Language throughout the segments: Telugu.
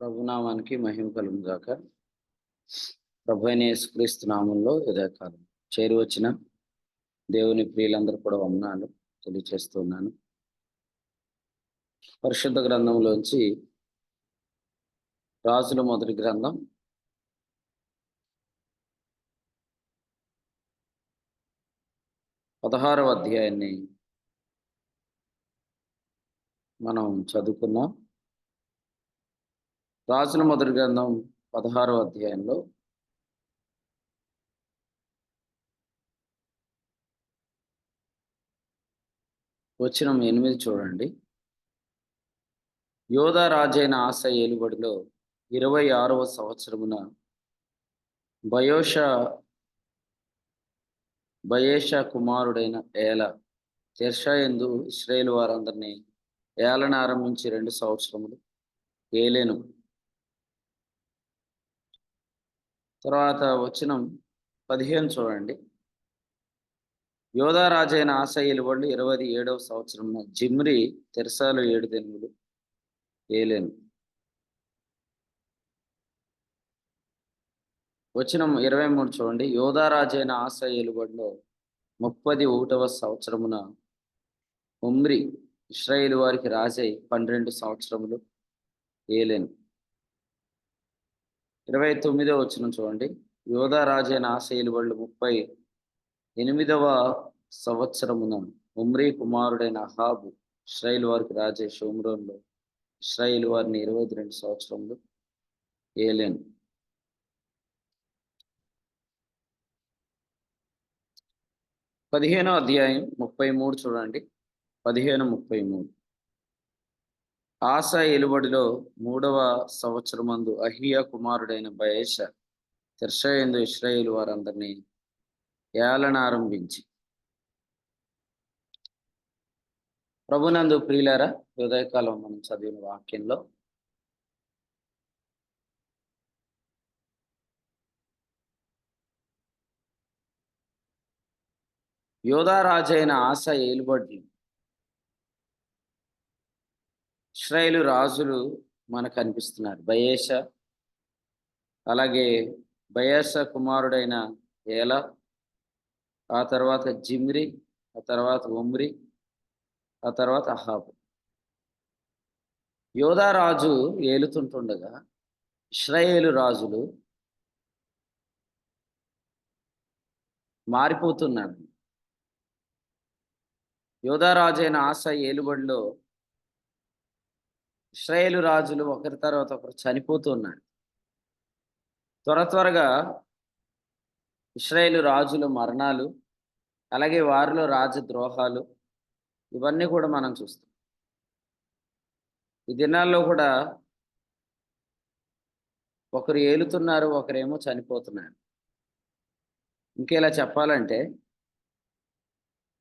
ప్రభునామానికి మహిమ కలుగును గాక. ప్రభువైన యేసుక్రీస్తు నామంలో ఉదయకాలం చేరి వచ్చిన దేవుని ప్రియులందరూ కూడా వందనాలు తెలియచేస్తున్నాను. పరిశుద్ధ గ్రంథంలోంచి రాజుల మొదటి గ్రంథం 16వ అధ్యాయాన్ని మనం చదువుకున్నాం. రాజుల మొదటి గ్రంథం 16వ అధ్యాయంలో వచనం 8 చూడండి. యోధా రాజైన ఆస ఏలుబడిలో 26వ సంవత్సరమున బయేషా కుమారుడైన ఏలా తిర్షాయందు ఇశ్రాయేలు వారందరినీ ఏలన ఆరంభించి 2 సంవత్సరములు ఏలేను. తర్వాత వచనం 15 చూడండి. యోధా రాజైన ఆస ఏలుబడి 27వ సంవత్సరమున జిమ్రి తిర్సాలు 7 దినములు ఏలేను. వచనం 23 చూడండి. యోధా రాజైన ఆస ఏలుబడిలో 31వ సంవత్సరమున ఉమ్రి ఇశ్రాయేలు వారికి రాజై 12 సంవత్సరములు ఏలేను. 29వ వచనం చూడండి. యోధా రాజైన ఆస ఏలుబడిలో 38వ సంవత్సరమున ఉమ్రి కుమారుడైన అహాబు ఇశ్రాయేలు వారికి రాజై షోమ్రోన్లో ఇశ్రాయేలు వారిని 22 సంవత్సరములు ఏలేను. పదిహేనో అధ్యాయం 33 చూడండి. 15:33 ఆసా ఏలుబడిలో 3వ సంవత్సరమందు అహియా కుమారుడైన బయేషా తిర్షాయందు ఇశ్రాయేలు వారందరినీ ఏలన ఆరంభించి. ప్రభునందు ప్రియులారా, ఉదయకాలం మనం చదివిన వాక్యంలో యోధా రాజైన ఆస ఏలుబడి ఇశ్రాయేలు రాజులు మనకు కనిపిస్తున్నారు. బయేషా, అలాగే బయేషా కుమారుడైన ఏలా, ఆ తర్వాత జిమ్రి, ఆ తర్వాత ఉమ్రి, ఆ తర్వాత అహాబు. యోధా రాజు ఏలుతుంటుండగా ఇశ్రాయేలు రాజులు మారిపోతున్నారు. యోధా రాజైన ఆస ఏలుబడిలో ఇశ్రాయేలు రాజులు ఒకరి తర్వాత ఒకరు చనిపోతున్నారు. త్వరగా ఇశ్రాయేలు రాజుల మరణాలు, అలాగే వారిలో రాజద్రోహాలు, ఇవన్నీ కూడా మనం చూస్తాం. ఈ దినాల్లో కూడా ఒకరు ఏలుతున్నారు, ఒకరేమో చనిపోతున్నారు. ఇంకేలా చెప్పాలంటే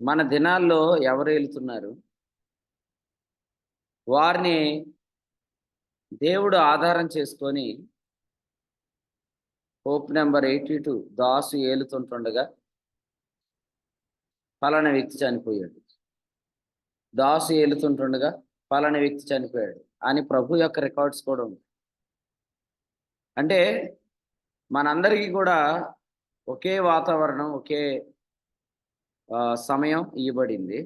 మన దినాల్లో ఎవరు ఏలుతున్నారు, వారిని దేవుడు ఆధారం చేసుకొని హోప్ నెంబర్ 82 దాసు ఏలుతుంటుండగా పలానా వ్యక్తి చనిపోయాడు, దాసు ఏలుతుంటుండగా పలానా వ్యక్తి చనిపోయాడు అని ప్రభు యొక్క రికార్డ్స్ కూడా ఉంది. అంటే మనందరికీ కూడా ఒకే వాతావరణం, ఒకే సమయం ఇవ్వబడింది.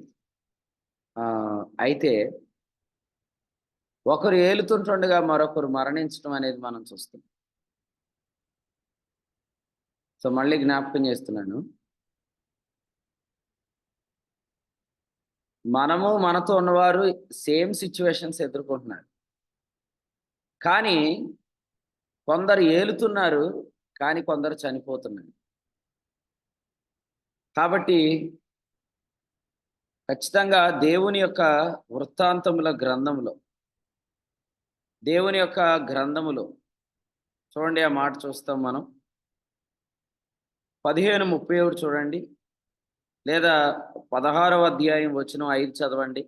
అయితే ఒకరు ఏలుతుంటుండగా మరొకరు మరణించడం అనేది మనం చూస్తాం. సో మళ్ళీ జ్ఞాపకం చేస్తున్నాను, మనము మనతో ఉన్నవారు సేమ్ సిచ్యువేషన్స్ ఎదుర్కొంటున్నారు. కానీ కొందరు ఏలుతున్నారు, కానీ కొందరు చనిపోతున్నారు. కాబట్టి ఖచ్చితంగా దేవుని యొక్క వృత్తాంతముల గ్రంథములో, దేవుని యొక్క గ్రంథములో చూడండి, ఆ మాట చూస్తాం మనం. 15:37 చూడండి, లేదా 16వ అధ్యాయం వచనం 5 చదవండి.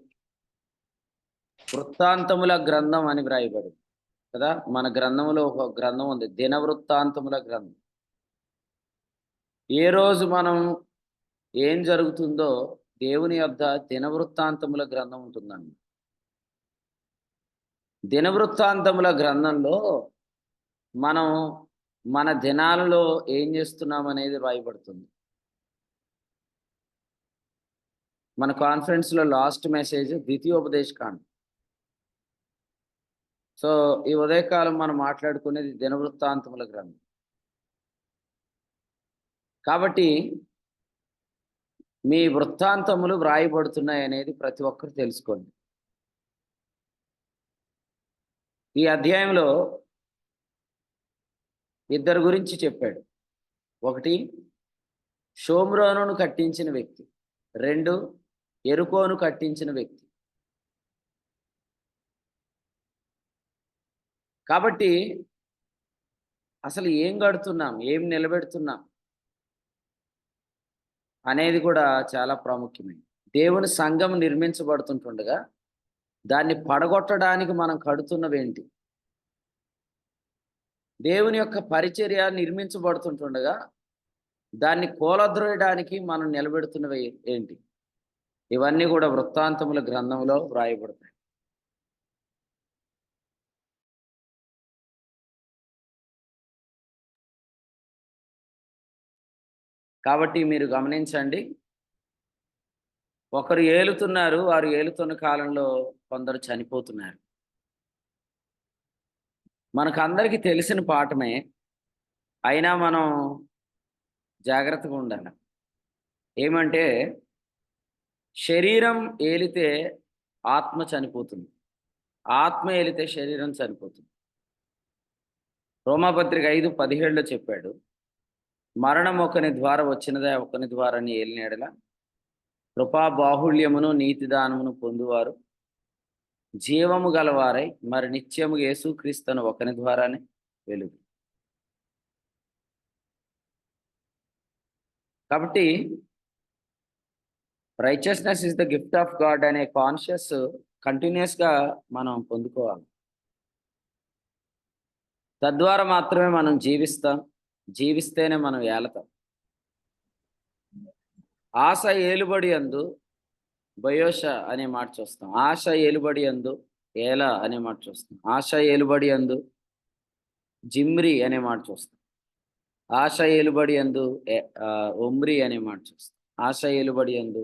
వృత్తాంతముల గ్రంథం అని వ్రాయబడి కదా. మన గ్రంథంలో ఒక గ్రంథం ఉంది, దిన వృత్తాంతముల గ్రంథం. ఏ రోజు మనం ఏం జరుగుతుందో దేవుని యొద్ద దిన వృత్తాంతముల గ్రంథం ఉంటుందండి. దినవృత్తాంతముల గ్రంథంలో మనం మన దినాలలో ఏం చేస్తున్నాం అనేది రాయబడుతుంది. మన కాన్ఫరెన్స్ లో లాస్ట్ మెసేజ్ ద్వితీయోపదేశకాండం. సో ఈ ఉదయకాలం మనం మాట్లాడుకునేది దినవృత్తాంతముల గ్రంథం. కాబట్టి మీ వృత్తాంతములు వ్రాయబడుతున్నాయి అనేది ప్రతి ఒక్కరు తెలుసుకోండి. ఈ అధ్యాయంలో ఇద్దరు గురించి చెప్పాడు. ఒకటి, షోమ్రోనును కట్టించిన వ్యక్తి. రెండు, యెరికోను కట్టించిన వ్యక్తి. కాబట్టి అసలు ఏం కడుతున్నాం, ఏం నిలబెడుతున్నాం అనేది కూడా చాలా ప్రాముఖ్యమైనది. దేవుని సంఘం నిర్మించబడుతుంటుండగా దాన్ని పడగొట్టడానికి మనం కడుతున్నవేంటి? దేవుని యొక్క పరిచర్య నిర్మించబడుతుంటుండగా దాన్ని కూలద్రోయడానికి మనం నిలబెడుతున్నవి ఏంటి? ఇవన్నీ కూడా వృత్తాంతముల గ్రంథంలో వ్రాయబడతాయి. కాబట్టి మీరు గమనించండి, ఒకరు ఏలుతున్నారు, వారు ఏలుతున్న కాలంలో కొందరు చనిపోతున్నారు. మనకందరికీ తెలిసిన పాఠమే, అయినా మనం జాగ్రత్తగా ఉండాలి. ఏమంటే, శరీరం ఏలితే ఆత్మ చనిపోతుంది, ఆత్మ ఏలితే శరీరం చనిపోతుంది. రోమాపత్రిక 5:17 చెప్పాడు, మరణం ఒకని ద్వారా వచ్చినదే ఒకని ద్వారా ఏలిన యెడల కృపా బాహుళ్యమును నీతిదానమును పొందువారు జీవము గలవారై మరి నిత్యము యేసుక్రీస్తును ఒకని ద్వారానే వెలుగు. కాబట్టి righteousness is the gift of God అనే కాన్షియస్ కంటిన్యూస్ గా మనం పొందుకోవాలి. తద్వారా మాత్రమే మనం జీవిస్తాం, జీవిస్తేనే మనం ఏలతాం. ఆశ ఏలుబడి యందు బయోష అనే మాట చూస్తాం. ఆశ ఏలుబడి యందు ఏల అనే మాట చూస్తాం. ఆశ ఏలుబడి యందు జిమ్రి అనే మాట చూస్తాం. ఆశ ఏలుబడి యందు ఒమ్రి అనే మాట చూస్తాం. ఆశ ఏలుబడి యందు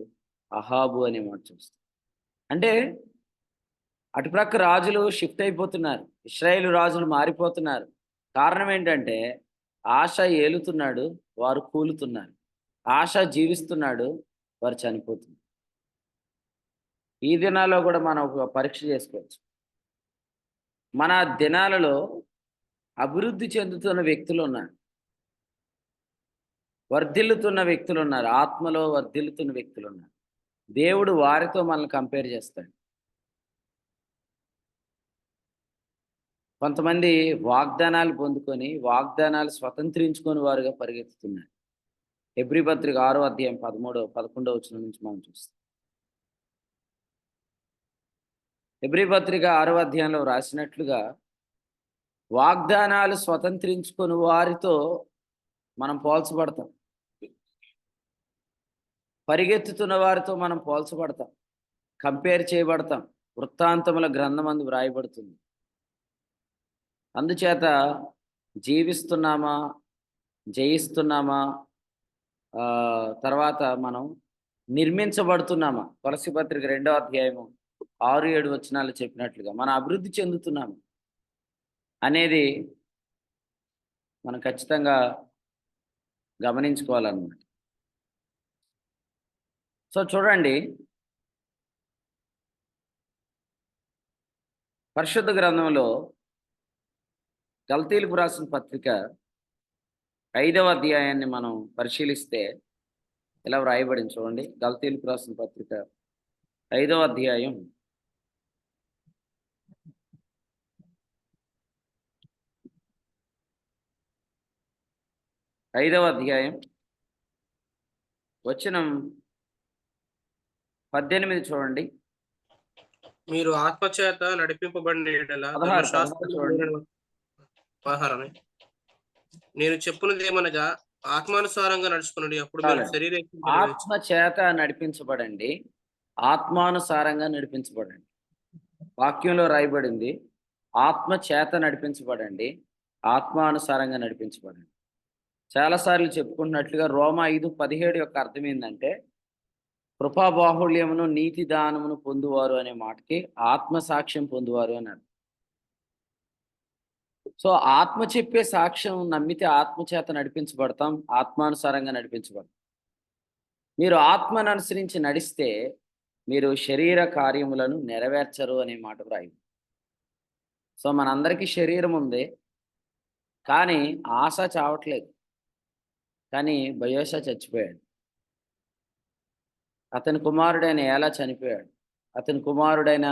అహాబు అనే మాట చూస్తాం. అంటే అటుప్రక్క రాజులు షిఫ్ట్ అయిపోతున్నారు, ఇశ్రాయేలు రాజులు మారిపోతున్నారు. కారణం ఏంటంటే ఆశ ఏలుతున్నాడు, వారు కూలుతున్నారు. ఆశ జీవిస్తున్నాడు, వారు చనిపోతున్నారు. ఈ దినాల్లో కూడా మనం ఒక పరీక్ష చేసుకోవచ్చు. మన దినాలలో అభివృద్ధి చెందుతున్న వ్యక్తులు ఉన్నారు, వర్ధిల్లుతున్న వ్యక్తులు ఉన్నారు, ఆత్మలో వర్ధిల్లుతున్న వ్యక్తులు ఉన్నారు. దేవుడు వారితో మనల్ని కంపేర్ చేస్తాడు. కొంతమంది వాగ్దానాలు పొందుకొని వాగ్దానాలు స్వతంత్రించుకొని వారుగా పరిగెత్తుతున్నారు. హెబ్రీ పత్రిక 6:11 వచనం నుంచి మనం చూస్తాం. హెబ్రీ పత్రిక 6 రాసినట్లుగా వాగ్దానాలు స్వతంత్రించుకొని వారితో మనం పోల్చబడతాం, పరిగెత్తుతున్న వారితో మనం పోల్చబడతాం, కంపేర్ చేయబడతాం. వృత్తాంతముల గ్రంథం అందు వ్రాయబడుతుంది. అందుచేత జీవిస్తున్నామా, జయిస్తున్నామా, తర్వాత మనం నిర్మించబడుతున్నామా? కొలస్సీ పత్రిక 2:6-7 వచనాలు చెప్పినట్లుగా మనం అభివృద్ధి చెందుతున్నాము అనేది మనం ఖచ్చితంగా గమనించుకోవాలన్నమాట. సో చూడండి, పరిశుద్ధ గ్రంథంలో గలతీయులకు రాసిన పత్రిక 5వ అధ్యాయాన్ని మనం పరిశీలిస్తే ఇలా వ్రాయబడింది. చూడండి, గలతీయులకు రాసిన పత్రిక 5వ అధ్యాయం 5వ అధ్యాయం వచనం 18 చూడండి. మీరు ఆత్మచేత నడిపింపబడిన యెడల 16 నేను చెప్పున్నది ఏమనగా ఆత్మానుసారంగా నడుచుకునండి, అప్పుడు మీరు శరీర ఆత్మ చేత నడిపించబడండి, ఆత్మానుసారంగా నడిపించబడండి. వాక్యంలో రాయబడింది, ఆత్మ చేత నడిపించబడండి, ఆత్మానుసారంగా నడిపించబడండి. చాలాసార్లు చెప్పుకుంటున్నట్లుగా రోమా 5:17 యొక్క అర్థం ఏంటంటే, కృపాబాహుళ్యమును నీతి దానమును పొందువారు అనే మాటకి ఆత్మ సాక్ష్యం పొందువారు అని అర్థం. సో ఆత్మ చెప్పే సాక్ష్యం నమ్మితే ఆత్మ చేత నడిపించబడతాం, ఆత్మానుసారంగా నడిపించబడతాం. మీరు ఆత్మను అనుసరించి నడిస్తే మీరు శరీర కార్యములను నెరవేర్చరు అనే మాట వ్రాయింది. సో మనందరికీ శరీరం ఉంది, కానీ ఆశ చావట్లేదు. కానీ బయోషా చచ్చిపోయాడు. అతని కుమారుడైన ఏలా చనిపోయాడు. అతని కుమారుడైన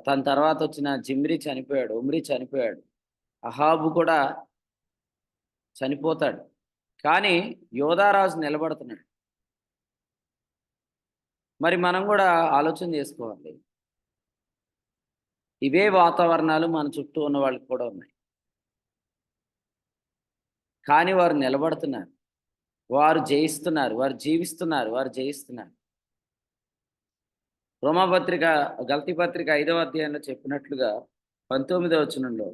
తన తర్వాత వచ్చిన జిమ్రీ చనిపోయాడు, ఉమ్రీ చనిపోయాడు, అహాబు కూడా చనిపోతాడు. కానీ యోధారాజు నిలబడుతున్నాడు. మరి మనం కూడా ఆలోచన చేసుకోవాలి. ఇవే వాతావరణాలు మన చుట్టూ ఉన్న వాళ్ళకి కూడా ఉన్నాయి, కానీ వారు నిలబడుతున్నారు, వారు జయిస్తున్నారు, వారు జీవిస్తున్నారు, వారు జయిస్తున్నారు. రోమాపత్రిక గలతీ పత్రిక 5వ అధ్యాయంలో చెప్పినట్లుగా 19వ వచనంలో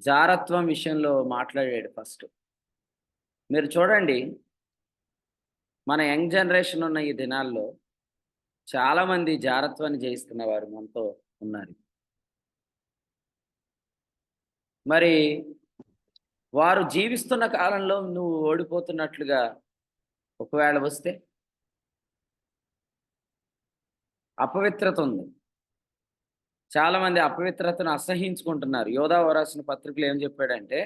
జారత్వం విషయంలో మాట్లాడాడు ఫస్ట్. మీరు చూడండి, మన యంగ్ జనరేషన్ ఉన్న ఈ దినాల్లో చాలామంది జారత్వాన్ని జయిస్తున్న వారు మనతో ఉన్నారు. మరి వారు జీవిస్తున్న కాలంలో నువ్వు ఓడిపోతున్నట్లుగా ఒకవేళ వస్తే, అపవిత్రత ఉంది. చాలామంది అపవిత్రతను అసహించుకుంటున్నారు. యోధావు రాసిన పత్రికలో ఏం చెప్పాడంటే,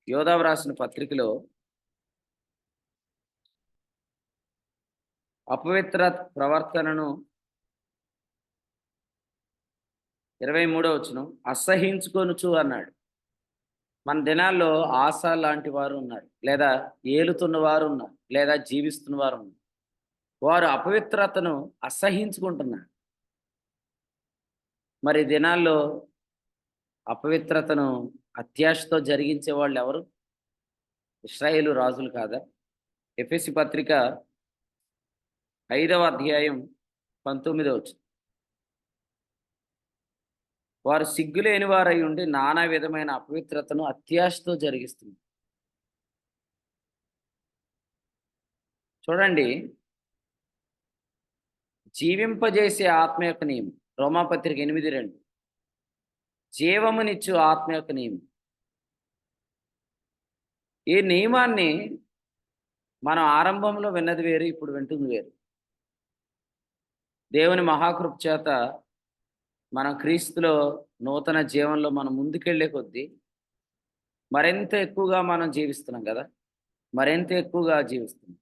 యోధావు రాసిన పత్రికలో అపవిత్ర ప్రవర్తనను 23వ వచనం అసహించుకొనుచు అన్నాడు. మన దినాల్లో ఆశ లాంటి వారు ఉన్నారు, లేదా ఏలుతున్న వారు ఉన్నారు, లేదా జీవిస్తున్న వారు ఉన్నారు. వారు అపవిత్రతను అసహించుకుంటున్నారు. మరి దినాల్లో అపవిత్రతను అత్యాశతో జరిగించే వాళ్ళు ఎవరు? ఇశ్రాయేలు రాజులు కాదా? ఎఫెసీ పత్రిక 5వ అధ్యాయం 19వ వచనం, వారు సిగ్గులేని వారై ఉండి నానా విధమైన అపవిత్రతను అత్యాశతో జరిగిస్తుంది. చూడండి, జీవింపజేసే ఆత్మ యొక్క నియమం రోమాపత్రిక 8:2, జీవమునిచ్చు ఆత్మ యొక్క నియమం. ఈ నియమాన్ని మనం ఆరంభంలో విన్నది వేరు, ఇప్పుడు వింటుంది వేరు. దేవుని మహాకృప చేత మనం క్రీస్తులో నూతన జీవనంలో మనం ముందుకెళ్లే కొద్దీ మరింత ఎక్కువగా మనం జీవిస్తున్నాం కదా, మరింత ఎక్కువగా జీవిస్తున్నాం.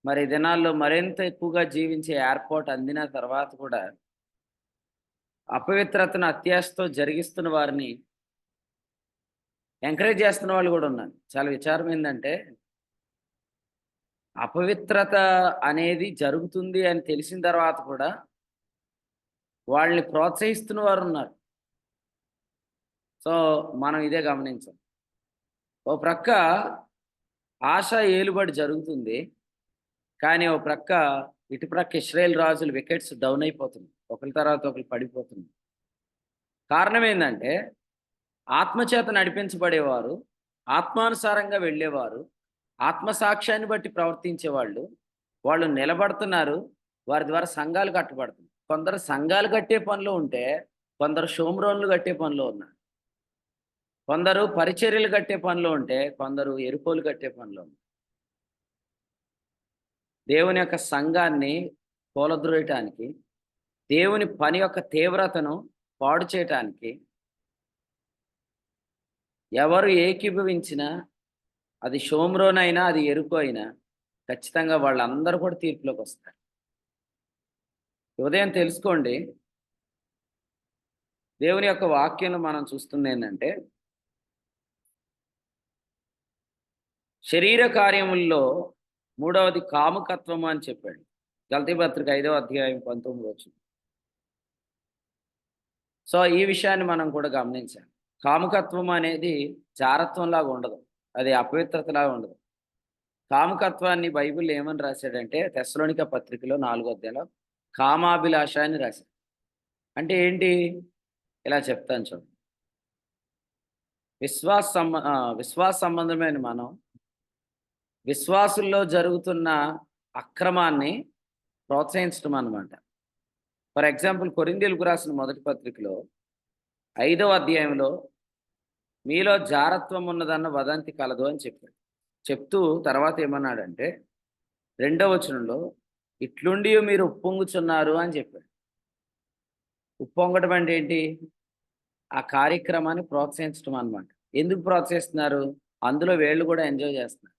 మరి దినాల్లో మరింత ఎక్కువగా జీవించే ఏర్పాటు అందిన తర్వాత కూడా అపవిత్రతను అత్యాశతో జరిగిస్తున్న వారిని ఎంకరేజ్ చేస్తున్న వాళ్ళు కూడా ఉన్నారు. చాలా విచారం ఏంటంటే, అపవిత్రత అనేది జరుగుతుంది అని తెలిసిన తర్వాత కూడా వాళ్ళని ప్రోత్సహిస్తున్న వారు ఉన్నారు. సో మనం ఇదే గమనించాం. ఓ ప్రక్క ఆశ ఏలుబడి జరుగుతుంది, కానీ ఓ ప్రక్క ఇటు ప్రక్క ఇశ్రాయేల్ రాజులు వికెట్స్ డౌన్ అయిపోతుంది, ఒకరి తర్వాత ఒకరు పడిపోతుంది. కారణం ఏంటంటే, ఆత్మచేత నడిపించబడేవారు, ఆత్మానుసారంగా వెళ్ళేవారు, ఆత్మసాక్ష్యాన్ని బట్టి ప్రవర్తించేవాళ్ళు, వాళ్ళు నిలబడుతున్నారు. వారి ద్వారా సంఘాలు కట్టబడుతుంది. కొందరు సంఘాలు కట్టే పనిలో ఉంటే, కొందరు షోమ్రోన్లు కట్టే పనిలో ఉన్నారు. కొందరు పరిచర్యలు కట్టే పనిలో ఉంటే, కొందరు ఎరుకోలు కట్టే పనిలో ఉన్నారు. దేవుని యొక్క సంఘాన్ని కూలద్రోయటానికి, దేవుని పని యొక్క తీవ్రతను పాడు చేయటానికి ఎవరు ఏకీభవించినా, అది షోమ్రోనైనా అది ఎరుకో అయినా, ఖచ్చితంగా వాళ్ళందరూ కూడా తీర్పులోకి వస్తారు. ఉదయం తెలుసుకోండి, దేవుని యొక్క వాక్యంలో మనం చూస్తుంది ఏంటంటే, శరీర కార్యముల్లో మూడవది కాముకత్వము అని చెప్పాడు. గలతీ పత్రిక 5వ అధ్యాయం 19వ వచనం. సో ఈ విషయాన్ని మనం కూడా గమనించాలి. కాముకత్వం అనేది జారత్వంలాగా ఉండదు, అది అపవిత్రతలాగా ఉండదు. కాముకత్వాన్ని బైబిల్ ఏమని రాశాడంటే, తెస్సలోనిక పత్రికలో 4వ అధ్యాయంలో కామాభిలాష అని రాశాడు. అంటే ఏంటి? ఇలా చెప్తాను చూడండి. విశ్వాస సంబంధమైన మనం విశ్వాసుల్లో జరుగుతున్న అక్రమాన్ని ప్రోత్సహించడం అన్నమాట. ఫర్ ఎగ్జాంపుల్ కొరింథీయులకు రాసిన మొదటి పత్రికలో 5వ అధ్యాయంలో మీలో జారత్వం ఉన్నదన్న వదంతి కలదు అని చెప్పాడు. చెప్తూ తర్వాత ఏమన్నాడంటే 2వ వచనంలో ఇట్లుండి మీరు ఉప్పొంగుచున్నారు అని చెప్పాడు. ఉప్పొంగడం అంటే ఏంటి? ఆ కార్యక్రమాన్ని ప్రోత్సహించడం అన్నమాట. ఎందుకు ప్రోత్సహిస్తున్నారు? అందులో వీళ్ళు కూడా ఎంజాయ్ చేస్తున్నారు.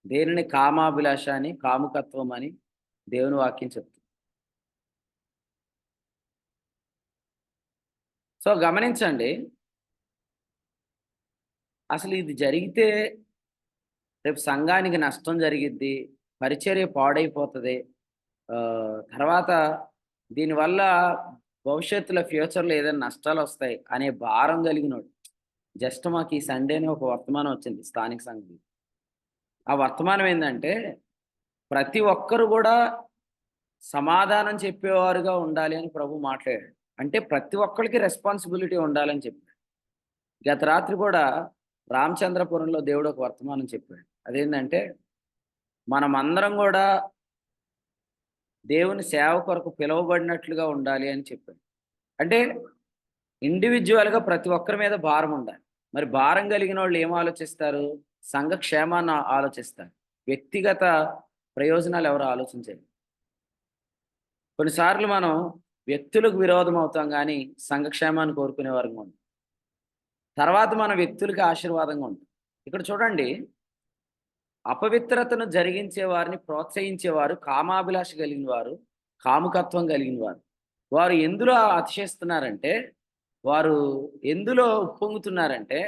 దేనిని కామాభిలాష అని, కాముకత్వం అని దేవుని వాక్యం చెప్తుంది. సో గమనించండి, అసలు ఇది జరిగితే రేపు సంఘానికి నష్టం జరిగిద్ది, పరిచర్య పాడైపోతది. తర్వాత దీనివల్ల భవిష్యత్తులో ఫ్యూచర్‌లో ఏదైనా నష్టాలొస్తాయి అనే భారం కలిగినోడు. జస్ట్ మాకు ఈ సండేనే ఒక వర్తమానం వచ్చింది స్థానిక సంఘంలో. ఆ వర్తమానం ఏందంటే, ప్రతి ఒక్కరు గూడా సమాధానం చెప్పేవారుగా ఉండాలి అని ప్రభు మాట్లాడాడు. అంటే ప్రతి ఒక్కళ్ళకి రెస్పాన్సిబిలిటీ ఉండాలని చెప్పాడు. గత రాత్రి కూడా రామచంద్రపురంలో దేవుడు ఒక వర్తమానం చెప్పాడు. అదేంటంటే, మనమందరం గూడా దేవుని సేవ కొరకు పిలువబడినట్లుగా ఉండాలి అని చెప్పాడు. అంటే ఇండివిడ్యువల్‌గా ప్రతి ఒక్కరి మీద భారం ఉండాలి. మరి భారం కలిగినోళ్ళు ఏం ఆలోచిస్తారు? సంఘ క్షేమాన్ని ఆలోచిస్తారు. వ్యక్తిగత ప్రయోజనాలు ఎవరు ఆలోచించరు. కొన్నిసార్లు మనం వ్యక్తులకు విరోధం అవుతాం గానీ, సంఘ క్షేమాన్ని కోరుకునే వారంగా ఉంటాం. తర్వాత మన వ్యక్తులకి ఆశీర్వాదంగా ఉంటాం. ఇక్కడ చూడండి, అపవిత్రతను జరిగించే వారిని ప్రోత్సహించేవారు కామాభిలాష కలిగిన వారు, కాముకత్వం కలిగిన వారు. వారు ఎందులో అతిశయిస్తున్నారంటే, వారు ఎందులో ఉప్పొంగుతున్నారంటే,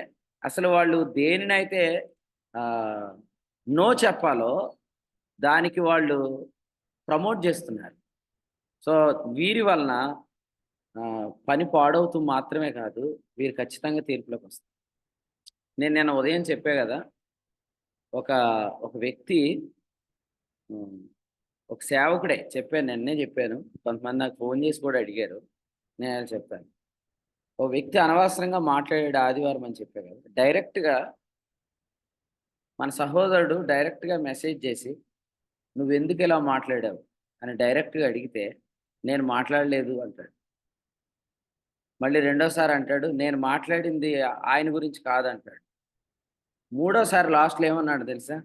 అసలు వాళ్ళు దేనినైతే ఆహ్, నో చెప్పాలో దానికి వాళ్ళు ప్రమోట్ చేస్తున్నారు. సో, వీరి వలన పని పాడవుతూ మాత్రమే కాదు, వీరు ఖచ్చితంగా తీర్పులోకొస్తారు. నేను నిన్న ఉదయం చెప్పా గదా! ఒక ఒక వ్యక్తి హ్మ్. ఒక సేవకుడే చెప్పాను. నిన్నే చెప్పాను. కొంతమంది నాకు ఫోన్ చేసి కూడా అడిగారు. నేను అది చెప్పాను. ఓ వ్యక్తి అనవసరంగా మాట్లాడాడు ఆదివారం అని చెప్పా కదా! డైరెక్ట్‌గా మన సహోదరుడు డైరెక్ట్‌గా మెసేజ్ చేసి, "నువ్వెందుకు ఇలా మాట్లాడావు?" అని డైరెక్ట్‌గా అడిగితే, "నేను మాట్లాడలేదు" అంటాడు. మళ్ళీ రెండోసారి అంటాడు, "నేను మాట్లాడింది ఆయన గురించి కాదంటాడు." మూడోసారి లాస్ట్‌లో ఏమన్నాడో తెలుసా?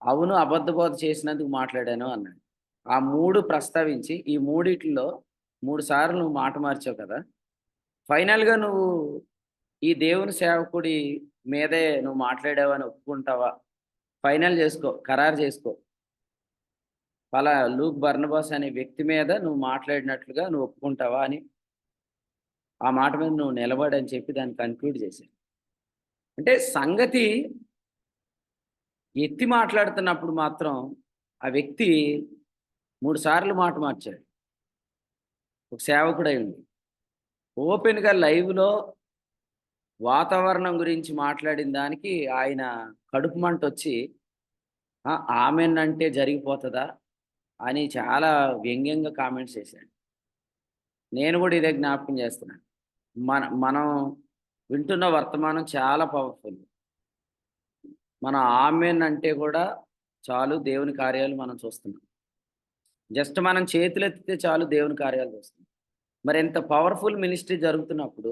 "అవును, అబద్ధ బోధ చేసినందుకు మాట్లాడాను" అన్నాడు. ఆ 3 ప్రస్తావించి, "ఈ మూడిట్లో 3 సార్లు నువ్వు మాట మార్చావు కదా! ఫైనల్‌గా నువ్వు ఈ దేవుని సేవకుడి మీదే నువ్వు మాట్లాడావని ఒప్పుకుంటావా? ఫైనల్ చేసుకో. ఖరారు చేసుకో. లూక్ బర్నబాస్ అనే వ్యక్తి మీద నువ్వు మాట్లాడినట్లుగా నువ్వు ఒప్పుకుంటావా?" అని ఆ మాట మీద నువ్వు నిలబడని చెప్పి దాన్ని కన్క్లూడ్ చేశాడు. అంటే సంగతి ఎత్తి మాట్లాడుతున్నప్పుడు మాత్రం ఆ వ్యక్తి 3 సార్లు మాట మార్చాడు. ఒక సేవకుడై ఉండి. ఓపెన్‌గా లైవ్‌లో వాతావరణం గురించి మాట్లాడిన దానికి ఆయన కడుపు మంటొచ్చి, ఆమెన్ అంటే జరిగిపోతదా? అని చాలా వ్యంగ్యంగా కామెంట్స్ చేశాడు. నేను గూడా ఇదే జ్ఞాపకం చేస్తున్నాను. మనం వింటున్న వర్తమానం చాలా పవర్‌ఫుల్. మనం ఆమెన్ అంటే గూడా చాలు, దేవుని కార్యాలు మనం చూస్తున్నాం. జస్ట్ మనం చేతులెత్తితే చాలు, దేవుని కార్యాలు చూస్తున్నాం. మరి ఇంత పవర్‌ఫుల్ మినిస్ట్రీ జరుగుతున్నప్పుడు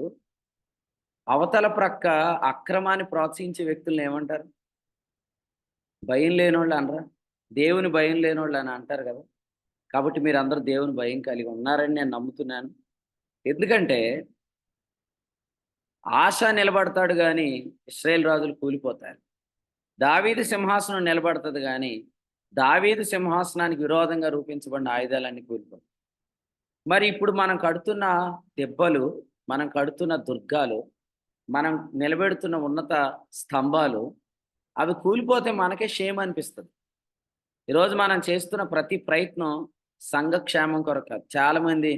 అవతల ప్రక్క అక్రమాన్ని ప్రోత్సహించే వ్యక్తుల్ని ఏమంటారు? భయం లేనోళ్ళు అనరా? దేవుని భయం లేనోళ్ళు అని అంటారు గదా! కాబట్టి మీరందరూ దేవుని భయం కలిగి ఉన్నారని నేను నమ్ముతున్నాను. ఎందుకంటే ఆస నిలబడతాడు గానీ, ఇశ్రాయేలు రాజులు కూలిపోతారు. దావీదు సింహాసనం నిలబడతది గానీ, దావీదు సింహాసనానికి విరోధంగా రూపించబడిన ఆయుధాలన్నీ కూలిపోతాయి. మరి ఇప్పుడు మనం కడుతున్న దెబ్బలు, మనం కడుతున్న దుర్గాలు, మనం నిలబెడుతున్న ఉన్నత స్తంభాలు, అవి కూలిపోతే మనకే షేమ్ అనిపిస్తది. ఈరోజు మనం చేస్తున్న ప్రతి ప్రయత్నం సంఘక్షేమం కొరకు కాదు. చాలామంది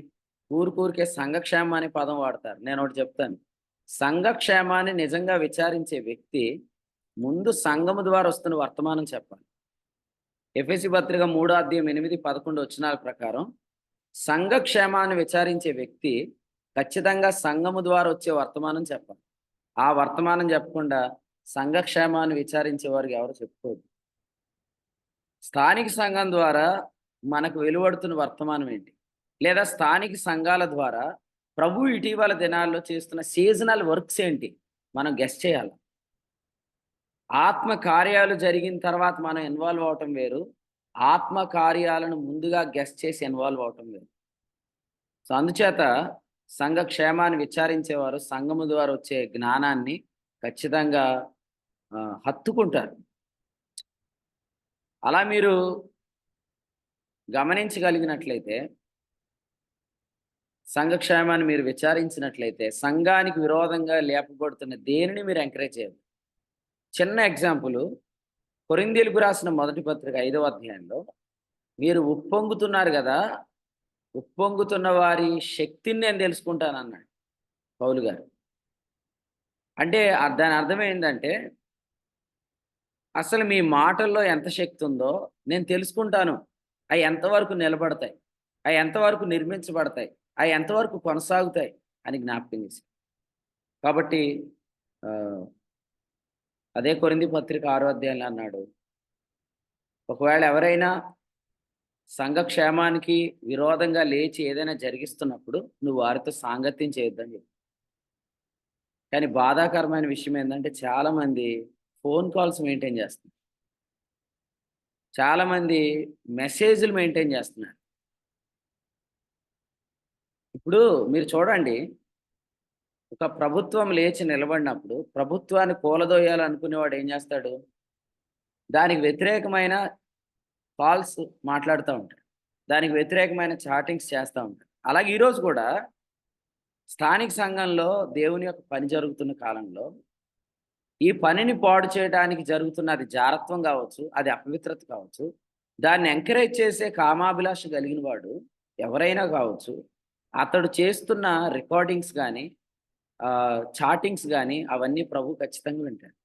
ఊరికే సంఘక్షేమం అనే పదం వాడతారు. నేనొకటి చెప్తాను. సంఘక్షేమాన్ని నిజంగా విచారించే వ్యక్తి ముందు సంఘము ద్వారా వస్తున్న వర్తమానం చెప్పాలి. ఎఫెసీ పత్రిక 3వ అధ్యాయం 8, 11 వచనాల ప్రకారం సంఘక్షేమాన్ని విచారించే వ్యక్తి ఖచ్చితంగా సంఘము ద్వారా వచ్చే వర్తమానం చెప్పాలి. ఆ వర్తమానం చెప్పకుండా సంఘక్షేమాన్ని విచారించే వారికి ఎవరు చెప్పుకోవద్దు. స్థానిక సంఘం ద్వారా మనకు వెలువడుతున్న వర్తమానం ఏంటి? లేదా స్థానిక సంఘాల ద్వారా ప్రభు ఇటీవల దినాల్లో చేస్తున్న సీజనల్ వర్క్స్ ఏంటి? మనం గెస్ చేయాలి. ఆత్మ కార్యాలు జరిగిన తర్వాత మనం ఇన్వాల్వ్ అవటం వేరు. ఆత్మ కార్యాలను ముందుగా గెస్ చేసి ఇన్వాల్వ్ అవటం వేరు. సో అందుచేత సంఘ క్షేమాన్ని విచారించేవారు సంఘము ద్వారా వచ్చే జ్ఞానాన్ని ఖచ్చితంగా హత్తుకుంటారు. అలా మీరు గమనించగలిగినట్లయితే, సంఘక్షేమాన్ని మీరు విచారించినట్లయితే, సంఘానికి విరోధంగా లేపబడుతున్న దేనిని మీరు ఎంకరేజ్ చేయరు. చిన్న ఎగ్జాంపుల్, కొరింథీయులకు రాసిన మొదటి పత్రిక 5వ అధ్యాయంలో, మీరు ఉప్పొంగుతున్నారు కదా, ఉప్పొంగుతున్న వారి శక్తిని నేను తెలుసుకుంటానన్నాడు పౌలు గారు. అంటే దాని అర్థం ఏంటంటే, అసలు మీ మాటల్లో ఎంత శక్తి ఉందో నేను తెలుసుకుంటాను. అవి ఎంతవరకు నిలబడతాయి, అవి ఎంతవరకు నిర్మించబడతాయి, అవి ఎంతవరకు కొనసాగుతాయి అని జ్ఞాపకం చేసి. కాబట్టి అదే కొరింథీ పత్రిక 6వ అధ్యాయంలో అన్నాడు, ఒకవేళ ఎవరైనా సంఘక్షేమానికి విరోధంగా లేచి ఏదైనా జరిగిస్తున్నప్పుడు నువ్వు వారితో సాంగత్యం చేయొద్దని చెప్పి. కానీ బాధాకరమైన విషయం ఏంటంటే, చాలామంది ఫోన్ కాల్స్ మెయింటైన్ చేస్తున్నారు, చాలామంది మెసేజ్లు మెయింటైన్ చేస్తున్నారు. ఇప్పుడు మీరు చూడండి, ఒక ప్రభుత్వం లేచి నిలబడినప్పుడు ప్రభుత్వాన్ని కూలదోయాలనుకునేవాడు ఏం చేస్తాడు? దానికి వ్యతిరేకమైన కాల్స్ మాట్లాడుతూ ఉంటాడు, దానికి వ్యతిరేకమైన చాటింగ్స్ చేస్తూ ఉంటాడు. అలాగే ఈరోజు కూడా స్థానిక సంఘంలో దేవుని యొక్క పని జరుగుతున్న కాలంలో ఈ పనిని పాడు చేయడానికి జరుగుతున్న అది జారత్వం కావచ్చు, అది అపవిత్రత కావచ్చు, దాన్ని ఎంకరేజ్ చేసే కామాభిలాష కలిగిన వాడు ఎవరైనా కావచ్చు, అతడు చేస్తున్న రికార్డింగ్స్ కానీ చాటింగ్స్ కానీ అవన్నీ ప్రభు ఖచ్చితంగా వింటాడు.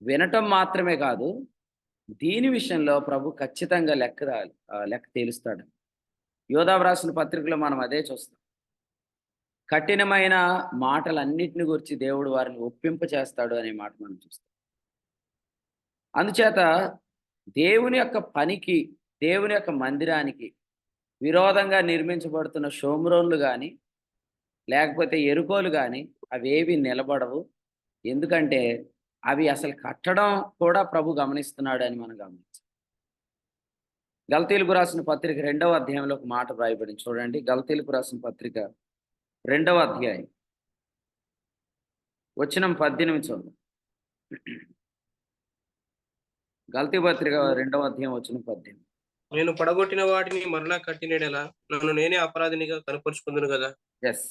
వినటం మాత్రమే కాదు, దీని విషయంలో ప్రభు ఖచ్చితంగా లెక్క తేలుస్తాడు. యోదావు రాసిన పత్రికలో మనం అదే చూస్తాం. కఠినమైన మాటలన్నిటిని గురించి దేవుడు వారిని ఒప్పింప చేస్తాడు అనే మాట మనం చూస్తాం. అందుచేత దేవుని యొక్క పనికి, దేవుని యొక్క మందిరానికి విరోధంగా నిర్మించబడుతున్న షోమ్రోన్లు కానీ లేకపోతే ఎరుకోలు కానీ అవేవి నిలబడవు. ఎందుకంటే అవి అసలు కట్టడం కూడా ప్రభు గమనిస్తున్నాడు అని మనం గమనించాం. గల్తీలకు రాసిన పత్రిక 2వ అధ్యాయంలో ఒక మాట రాయబడింది చూడండి. గల్తీలకు రాసిన పత్రిక 2వ అధ్యాయం వచనం 18 చూడండి. గల్తీ పత్రిక 2వ అధ్యాయం వచనం 18. నేను పడగొట్టిన వాటిని మరలా కట్టినడెలా నన్ను నేనే అపరాధినిగా కనపరుచుకుందును కదా. ఎస్,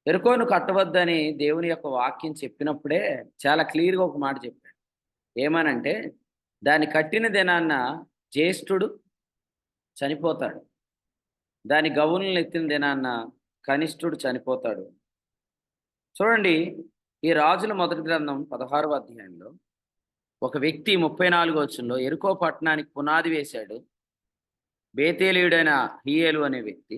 ఎరుకోను కట్టవద్దని దేవుని యొక్క వాక్యం చెప్పినప్పుడే చాలా క్లియర్గా ఒక మాట చెప్పాడు. ఏమనంటే, దాన్ని కట్టిన దినాన్న జ్యేష్ఠుడు చనిపోతాడు, దాని గౌనులను ఎత్తిన దినాన్న కనిష్ఠుడు చనిపోతాడు. చూడండి, ఈ రాజుల మొదటి గ్రంథం 16వ అధ్యాయంలో ఒక వ్యక్తి 34వ వచనంలో ఎరుకో పట్టణానికి పునాది వేశాడు. బేతేలీయుడైన హియేలు అనే వ్యక్తి,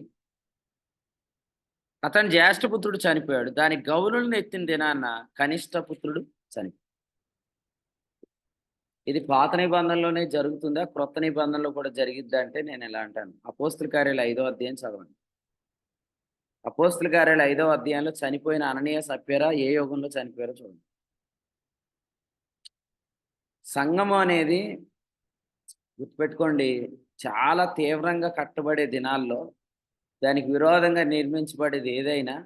అతని జ్యేష్ఠపుత్రుడు చనిపోయాడు, దాని గౌనులను ఎత్తిన దినాన్న కనిష్ట పుత్రుడు చనిపోయాడు. ఇది పాత నిబంధనలోనే జరుగుతుందా, క్రొత్త నిబంధనలో కూడా జరిగిద్దా అంటే నేను ఎలా అంటాను, అపోస్తుల కార్యాలు 5వ అధ్యాయం చదవండి. అపోస్తుల కార్యాలు 5వ అధ్యాయంలో చనిపోయిన అననీయ సప్యరా ఏ యుగంలో చనిపోయారో చూడండి. సంఘము అనేది గుర్తుపెట్టుకోండి, చాలా తీవ్రంగా కట్టబడే దినాల్లో దానికి విరోధంగా నిర్మించబడేది ఏదైనా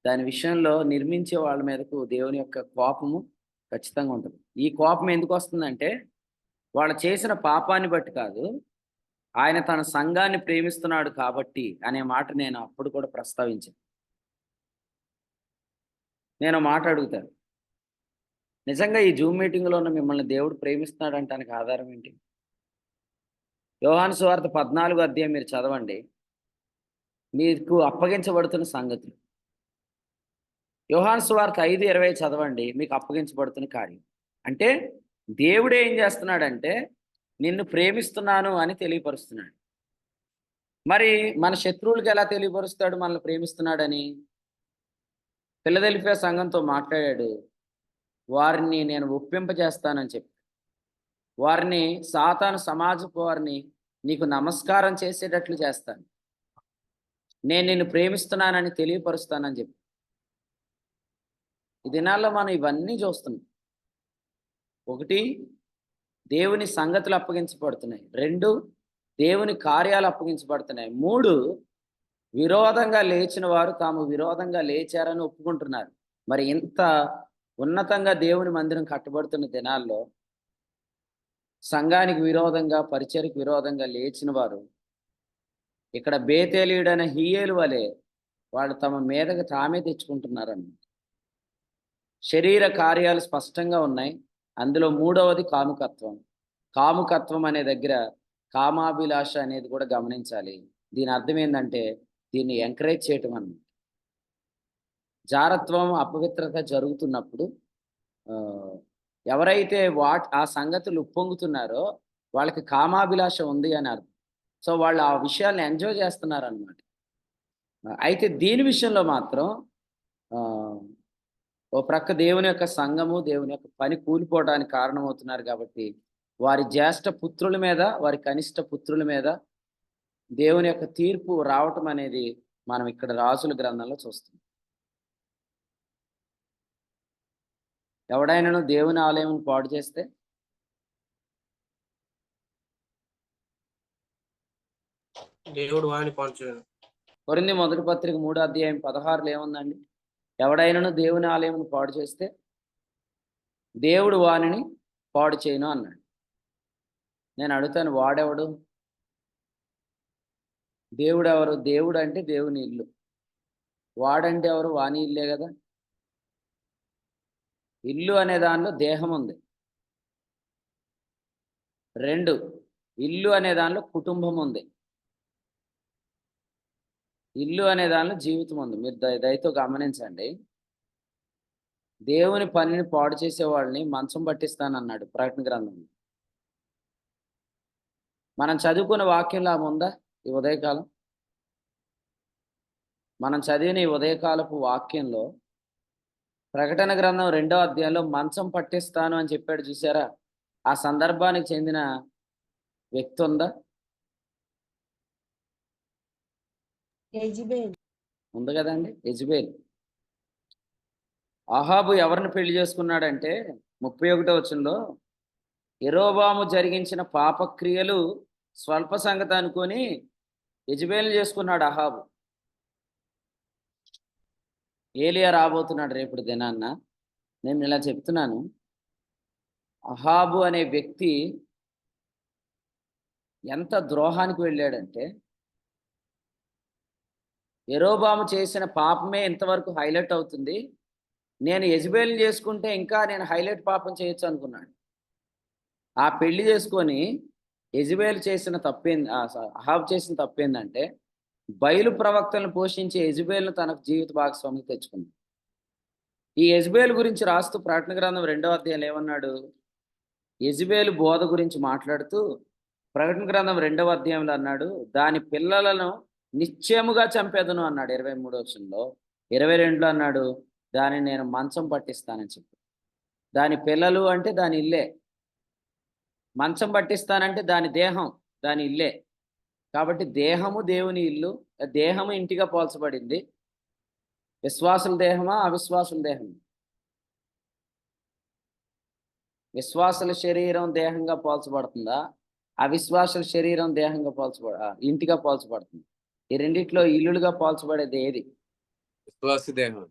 దాని విషయంలో నిర్మించే వాళ్ళ మీదకు దేవుని యొక్క కోపము ఖచ్చితంగా ఉంటుంది. ఈ కోపం ఎందుకు వస్తుందంటే, వాళ్ళు చేసిన పాపాన్ని బట్టి కాదు, ఆయన తన సంఘాన్ని ప్రేమిస్తున్నాడు కాబట్టి అనే మాట నేను అప్పుడు కూడా ప్రస్తావించాను. నేను మాట అడుగుతాను, నిజంగా ఈ జూమ్ మీటింగ్లో ఉన్న మిమ్మల్ని దేవుడు ప్రేమిస్తున్నాడు అంటానికి ఆధారం ఏంటి? యోహాను సువార్త 14వ అధ్యాయం మీరు చదవండి, మీకు అప్పగించబడుతున్న సంగతులు. యోహాను సువార్త 5:20 చదవండి, మీకు అప్పగించబడుతున్న కార్యం. అంటే దేవుడు ఏం చేస్తున్నాడంటే, నిన్ను ప్రేమిస్తున్నాను అని తెలియపరుస్తున్నాడు. మరి మన శత్రువులకు ఎలా తెలియపరుస్తాడు మనల్ని ప్రేమిస్తున్నాడని? ఫిలదెల్ఫియా సంఘంతో మాట్లాడాడు. వారిని నేను ఒప్పింపజేస్తానని చెప్పి, వారిని సాతాను సమాజపు వారిని నీకు నమస్కారం చేసేటట్లు చేస్తాను, నేను నిన్ను ప్రేమిస్తున్నానని తెలియపరుస్తానని చెప్పి. ఈ దినాల్లో మనం ఇవన్నీ చూస్తున్నాం. ఒకటి, దేవుని సంగతులు అప్పగించబడుతున్నాయి. 2, దేవుని కార్యాలు అప్పగించబడుతున్నాయి. 3, విరోధంగా లేచిన వారు తాము విరోధంగా లేచారని ఒప్పుకుంటున్నారు. మరి ఇంత ఉన్నతంగా దేవుని మందిరం కట్టబడుతున్న దినాల్లో సంఘానికి విరోధంగా, పరిచర్యకు విరోధంగా లేచిన వారు ఇక్కడ బేతేలీయుడైన హియేలు వలె వాళ్ళు తమ మీదకి తామే తెచ్చుకుంటున్నారన్నమాట. శరీర కార్యాలు స్పష్టంగా ఉన్నాయి. అందులో 3వది కాముకత్వం. కాముకత్వం అనే దగ్గర కామాభిలాష అనేది కూడా గమనించాలి. దీని అర్థం ఏంటంటే దీన్ని ఎంకరేజ్ చేయటం అన్నమాట. జారత్వం, అపవిత్రత జరుగుతున్నప్పుడు ఎవరైతే ఆ సంగతులు ఉప్పొంగుతున్నారో వాళ్ళకి కామాభిలాష ఉంది అని అర్థం. సో వాళ్ళు ఆ విషయాల్ని ఎంజాయ్ చేస్తున్నారన్నమాట. అయితే దీని విషయంలో మాత్రం ఓ ప్రక్క దేవుని యొక్క సంఘము, దేవుని యొక్క పని కూలిపోవడానికి కారణమవుతున్నారు కాబట్టి వారి జ్యేష్ఠ పుత్రుల మీద, వారి కనిష్ట పుత్రుల మీద దేవుని యొక్క తీర్పు రావటం అనేది మనం ఇక్కడ రాజుల గ్రంథంలో చూస్తాం. ఎవడైనాను దేవుని ఆలయం పాడు చేస్తే దేవుడు వాని పాడు చేయను. కొరింథీ మొదటి పత్రిక 3:16 ఏముందండి? ఎవడైనాను దేవుని ఆలయం పాడు చేస్తే దేవుడు వానిని పాడు చేయను అన్నాడు. నేను అడుగుతాను, వాడెవడు? దేవుడు ఎవరు? దేవుడు అంటే దేవుని ఇల్లు. వాడంటే ఎవరు? వాని ఇల్లే కదా. ఇల్లు అనే దానిలో దేహం ఉంది. 2, ఇల్లు అనే దానిలో కుటుంబం ఉంది. ఇల్లు అనే దానిలో జీవితం ఉంది. మీరు దయతో గమనించండి. దేవుని పనిని పాడు చేసే వాళ్ళని మంచం పట్టిస్తానన్నాడు ప్రకటన గ్రంథంలో. మనం చదువుకున్న వాక్యంలో ఆమె ఉందా ఈ ఉదయకాలం? మనం చదివిన ఈ ఉదయకాలపు వాక్యంలో ప్రకటన గ్రంథం 2వ అధ్యాయంలో మంచం పట్టిస్తాను అని చెప్పాడు, చూసారా? ఆ సందర్భానికి చెందిన వ్యక్తి ఉందా? ఉంది కదండి, యెజెబెల్. అహాబు ఎవరిని పెళ్లి చేసుకున్నాడంటే 31వ వచనంలో యెరోబాము జరిగించిన పాపక్రియలు స్వల్ప సంగతి అనుకొని యెజెబెల్ని చేసుకున్నాడు అహాబు. ఏలియా రాబోతున్నాడు రేపటి దినాన్న. నేను ఇలా చెప్తున్నాను, అహాబు అనే వ్యక్తి ఎంత ద్రోహానికి వెళ్ళాడంటే యెరోబాము చేసిన పాపమే ఇంతవరకు హైలైట్ అవుతుంది, నేను యెజెబెల్ని చేసుకుంటే ఇంకా నేను హైలైట్ పాపం చేయొచ్చు అనుకున్నాడు. ఆ పెళ్లి చేసుకొని యెజెబెల్ చేసిన తప్పేంది, అహాబు చేసిన తప్పేందంటే బయలు ప్రవక్తలను పోషించే యెజెబెల్ను తనకు జీవిత భాగస్వామికి తెచ్చుకుంది. ఈ యెజెబెల్ గురించి రాస్తూ ప్రకటన గ్రంథం 2వ అధ్యాయంలో ఏమన్నాడు? యెజెబెల్ బోధ గురించి మాట్లాడుతూ ప్రకటన గ్రంథం 2వ అధ్యాయంలో అన్నాడు, దాని పిల్లలను నిశ్చయముగా చంపేదను అన్నాడు 23వ వచనంలో. 22లో అన్నాడు, దానిని నేను మంచం పట్టిస్తానని చెప్పి. దాని పిల్లలు అంటే దాని ఇల్లే. మంచం పట్టిస్తానంటే దాని దేహం, దాని ఇల్లే. కాబట్టి దేహము దేవుని ఇల్లు. దేహము ఇంటిగా పోల్చబడింది. విశ్వాసుల దేహమా, అవిశ్వాసుల దేహం? విశ్వాసుల శరీరం దేహంగా పోల్చబడుతుందా, అవిశ్వాసుల శరీరం దేహంగా ఇంటిగా పోల్చబడుతుంది? ఈ రెండిట్లో ఇల్లులుగా పోల్చబడేది ఏది? విశ్వాసి దేహం.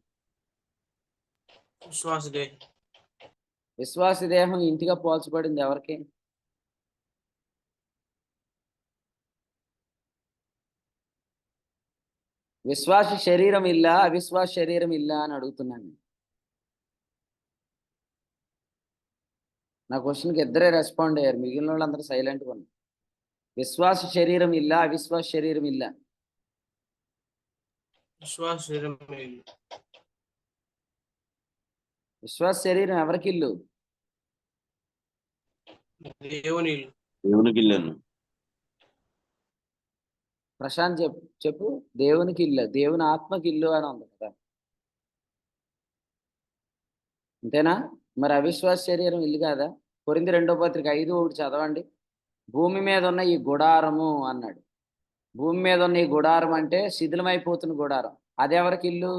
విశ్వాసి దేహం ఇంటిగా పోల్చబడింది ఎవరికి? విశ్వాస శరీరం ఇల్లా, అవిశ్వాస శరీరం ఇల్లా అని అడుగుతున్నాను. నా క్వశ్చన్కి ఇద్దరే రెస్పాండ్ అయ్యారు, మిగిలిన వాళ్ళందరూ సైలెంట్గా ఉన్నారు. విశ్వాస శరీరం ఇల్లా, అవిశ్వాస శరీరం ఇల్లా? విశ్వాస శరీరం ఎవరికి ఇల్లు? దేవునికి ఇల్లు. ప్రశాంత్ చెప్పు. దేవునికి ఇల్లు, దేవుని ఆత్మకి ఇల్లు అని ఉంది కదా, అంతేనా? మరి అవిశ్వాస శరీరం ఇల్లు కాదా? కొరింథీ 2:5 చదవండి. భూమి మీద ఉన్న ఈ గుడారము అన్నాడు. భూమి మీద ఉన్న ఈ గుడారం అంటే శిథిలమైపోతున్న గుడారం. అది ఎవరికి ఇల్లు?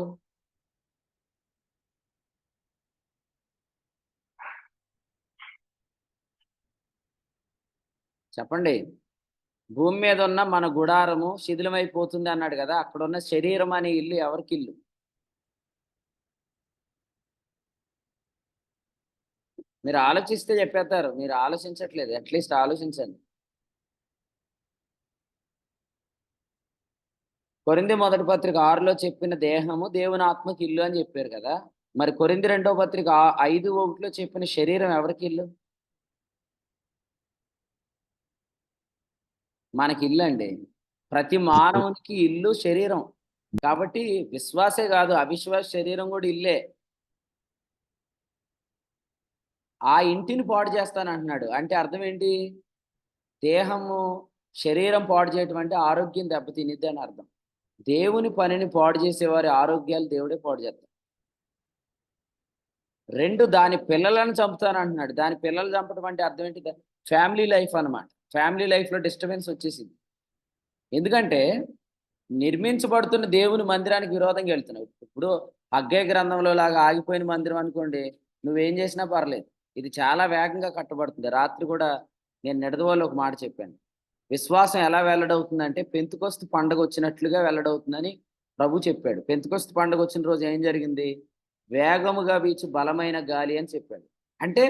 చెప్పండి. భూమి మీద ఉన్న మన గుడారము శిథిలమైపోతుంది అన్నాడు కదా, అక్కడ ఉన్న శరీరం అనే ఇల్లు ఎవరికి ఇల్లు? మీరు ఆలోచిస్తే చెప్పేస్తారు, మీరు ఆలోచించట్లేదు. అట్లీస్ట్ ఆలోచించండి. కొరింథీ 1:6 చెప్పిన దేహము దేవుని ఆత్మకి ఇల్లు అని చెప్పారు కదా, మరి కొరింథీ 5:1 చెప్పిన శరీరం ఎవరికి ఇల్లు? మనకి ఇల్లు అండి. ప్రతి మానవునికి ఇల్లు శరీరం. కాబట్టి విశ్వాసే కాదు, అవిశ్వాస శరీరం కూడా ఇల్లే. ఆ ఇంటిని పాడు చేస్తానంటున్నాడు అంటే అర్థం ఏంటి? దేహము శరీరం పాడు చేయటం అంటే ఆరోగ్యం దెబ్బతినిద్ది అని అర్థం. దేవుని పనిని పాడు చేసేవారి ఆరోగ్యాలు దేవుడే పాడు చేస్తాడు. 2, దాని పిల్లలను చంపుతానంటున్నాడు. దాని పిల్లలు చంపడం అంటే అర్థం ఏంటి? ఫ్యామిలీ లైఫ్ అన్నమాట. ఫ్యామిలీ లైఫ్లో డిస్టర్బెన్స్ వచ్చేసింది. ఎందుకంటే నిర్మించబడుతున్న దేవుని మందిరానికి విరోధంగా వెళ్తున్నావు. ఇప్పుడు హగ్గయి గ్రంథంలో లాగా ఆగిపోయిన మందిరం అనుకోండి, నువ్వేం చేసినా పర్లేదు. ఇది చాలా వేగంగా కట్టబడుతుంది. రాత్రి కూడా నేను నిడదవోలు ఒక మాట చెప్పాను. విశ్వాసం ఎలా వెల్లడవుతుందంటే పెంతెకొస్తు పండగ వచ్చినట్లుగా వెల్లడవుతుందని ప్రభు చెప్పాడు. పెంతెకొస్తు పండగ వచ్చిన రోజు ఏం జరిగింది? వేగముగా వీచి బలమైన గాలి అని చెప్పాడు. అంటే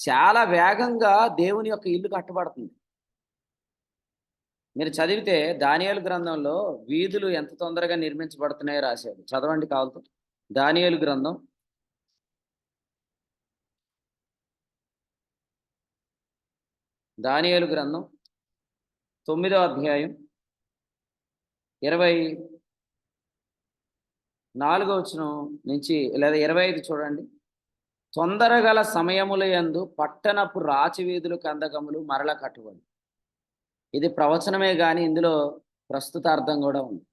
చాలా వేగంగా దేవుని యొక్క ఇల్లు కట్టబడుతుంది. మీరు చదివితే దానియేలు గ్రంథంలో వీధులు ఎంత తొందరగా నిర్మించబడుతున్నాయో రాశాడు. చదవండి కావాలతో. దానియేలు గ్రంథం 9వ అధ్యాయం 24వ వచనం నుంచి లేదా 25 చూడండి. తొందరగల సమయములయందు పట్టణపు రాచవీధులు కందకములు మరల కట్టుబడి. ఇది ప్రవచనమే కానీ ఇందులో ప్రస్తుత అర్థం కూడా ఉంది.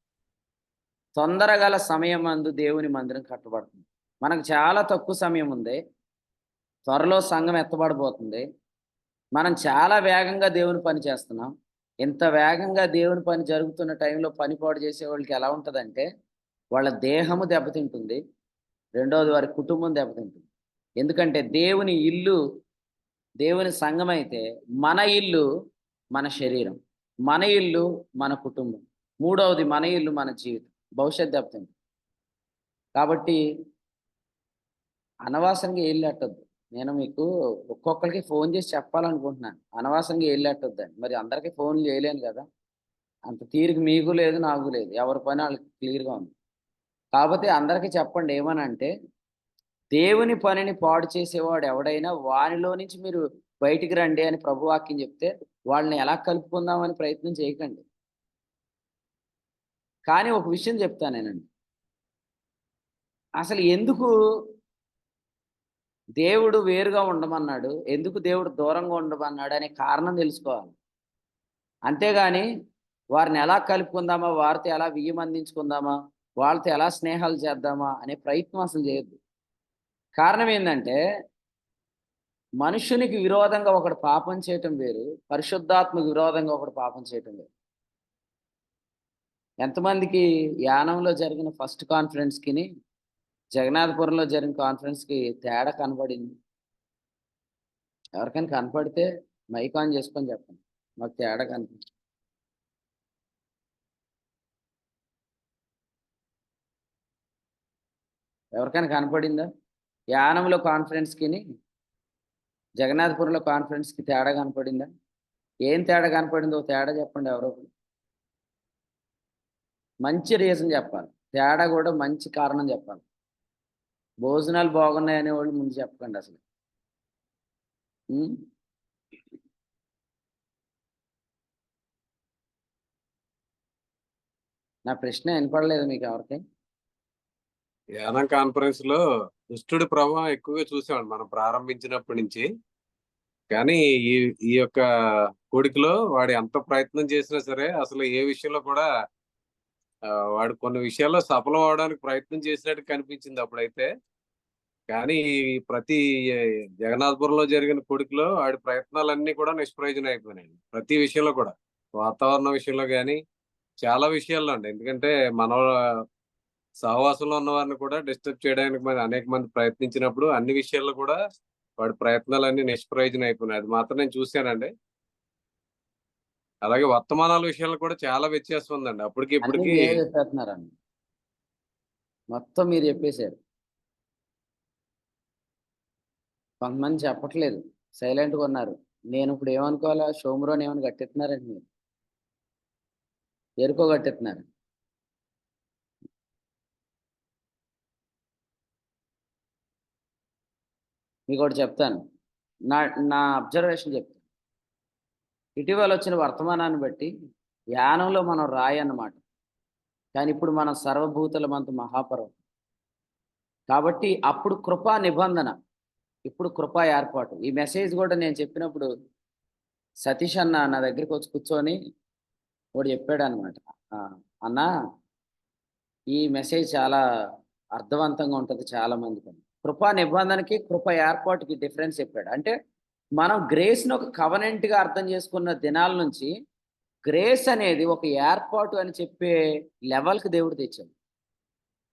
తొందరగల సమయం అందు దేవుని మందిరం కట్టబడుతుంది. మనకు చాలా తక్కువ సమయం ఉంది. త్వరలో సంఘం ఎత్తబడబోతుంది. మనం చాలా వేగంగా దేవుని పని చేస్తున్నాం. ఇంత వేగంగా దేవుని పని జరుగుతున్న టైంలో పని పాడు చేసే వాళ్ళకి ఎలా ఉంటుందంటే వాళ్ళ దేహము దెబ్బతింటుంది. రెండవది వారి కుటుంబం దెబ్బతింటుంది. ఎందుకంటే దేవుని ఇల్లు దేవుని సంఘం అయితే మన ఇల్లు మన శరీరం, మన ఇల్లు మన కుటుంబం, మూడవది మన ఇల్లు మన జీవితం, భవిష్యత్ దెబ్బతింటుంది. కాబట్టి అనవసరంగా ఇల్లు ఎట్టద్దు. నేను మీకు ఒక్కొక్కరికి ఫోన్ చేసి చెప్పాలనుకుంటున్నాను, అనవసరంగా ఇల్లు ఎట్టొద్దని. మరి అందరికీ ఫోన్లు చేయలేను కదా, అంత తీరిక మీకు లేదు నాకు లేదు. ఎవరి పని వాళ్ళకి క్లియర్గా ఉంది. కాకపోతే అందరికీ చెప్పండి ఏమనంటే, దేవుని పనిని పాడు చేసేవాడు ఎవడైనా వానిలో నుంచి మీరు బయటికి రండి అని ప్రభువాక్యం చెప్తే వాళ్ళని ఎలా కలుపుకుందామని ప్రయత్నం చేయకండి. కానీ ఒక విషయం చెప్తానేనండి, అసలు ఎందుకు దేవుడు వేరుగా ఉండమన్నాడు, ఎందుకు దేవుడు దూరంగా ఉండమన్నాడు అనే కారణం తెలుసుకోవాలి. అంతేగాని వారిని ఎలా కలుపుకుందామా, వారితో ఎలా వియ్యం అందించుకుందామా, వాళ్ళతో ఎలా స్నేహాలు చేద్దామా అనే ప్రయత్నం అసలు చేయొద్దు. కారణం ఏంటంటే మనుషునికి విరోధంగా ఒకడు పాపం చేయటం వేరు, పరిశుద్ధాత్మకు విరోధంగా ఒకడు పాపం చేయటం వేరు. ఎంతమందికి యానంలో జరిగిన ఫస్ట్ కాన్ఫరెన్స్కి జగన్నాథపురంలో జరిగిన కాన్ఫరెన్స్కి తేడా కనపడింది? ఎవరికైనా కనపడితే మైక్ ఆన్ చేసుకొని చెప్పండి, మాకు తేడా కనిపించింది. ఎవరికైనా కనపడిందా? యానంలో కాన్ఫరెన్స్కి జగన్నాథపురంలో కాన్ఫరెన్స్కి తేడా కనపడిందా? ఏం తేడా కనపడిందో తేడా చెప్పండి ఎవరో. మంచి రీజన్ చెప్పాలి, తేడా కూడా మంచి కారణం చెప్పాలి. భోజనాలు బాగున్నాయి అనేవాళ్ళు ముందు చెప్పకండి అసలు. నా ప్రశ్న వినపడలేదు మీకు ఎవరికి? యానం కాన్ఫరెన్స్ లో దుష్టుడి ప్రభావం ఎక్కువగా చూసేవాడు మనం ప్రారంభించినప్పటి నుంచి. కానీ ఈ ఈ యొక్క కోడికలో వాడు ఎంత ప్రయత్నం చేసినా సరే అసలు ఏ విషయంలో కూడా వాడు కొన్ని విషయాల్లో సఫలం అవడానికి ప్రయత్నం చేసినట్టు కనిపించింది అప్పుడైతే. కానీ ఈ ప్రతి జగన్నాథపురంలో జరిగిన కొడుకులో వాడి ప్రయత్నాలన్నీ కూడా నిష్ప్రయోజనం అయిపోయినాయి ప్రతి విషయంలో కూడా. వాతావరణ విషయంలో కానీ చాలా విషయాల్లో అండి. ఎందుకంటే మన సహవాసంలో ఉన్న వారిని కూడా డిస్టర్బ్ చేయడానికి అనేక మంది ప్రయత్నించినప్పుడు అన్ని విషయాల్లో కూడా వాడి ప్రయత్నాలన్నీ నిష్ప్రయోజనం అయిపోయినాయి. అది మాత్రం నేను చూశానండి. అలాగే వర్తమానాల విషయంలో కూడా చాలా వ్యత్యాసం ఉందండి అప్పటికి అన్ని ఇప్పటికి. మీరే చెప్పేస్తున్నారండి, మొత్తం మీరు చెప్పేశారు. కొంతమంది చెప్పట్లేదు, సైలెంట్గా ఉన్నారు. నేను ఇప్పుడు ఏమనుకోవాలా? షోమ్రోని ఏమైనా కట్టెత్తున్నారండి మీరు? ఎరుకో కట్టెత్తున్నారు. మీకు ఒకటి చెప్తాను, నా నా అబ్జర్వేషన్ చెప్తాను. ఇటీవల వచ్చిన వర్తమానాన్ని బట్టి యానంలో మనం రాయి అన్నమాట, కానీ ఇప్పుడు మనం సర్వభూతలమంత మహాపర్వతం. కాబట్టి అప్పుడు కృపా నిబంధన, ఇప్పుడు కృపా ఏర్పాటు. ఈ మెసేజ్ కూడా నేను చెప్పినప్పుడు సతీష్ అన్న నా దగ్గరికి వచ్చి కూర్చొని వాడు చెప్పాడు అనమాట, అన్న ఈ మెసేజ్ చాలా అర్థవంతంగా ఉంటుంది చాలా మందికి. కృపా నిబంధనకి కృప ఏర్పాటుకి డిఫరెన్స్ చెప్పాడు. అంటే మనం గ్రేస్ని ఒక కవనెంట్గా అర్థం చేసుకున్న దినాల నుంచి గ్రేస్ అనేది ఒక ఏర్పాటు అని చెప్పే లెవెల్కి దేవుడు తెచ్చాడు.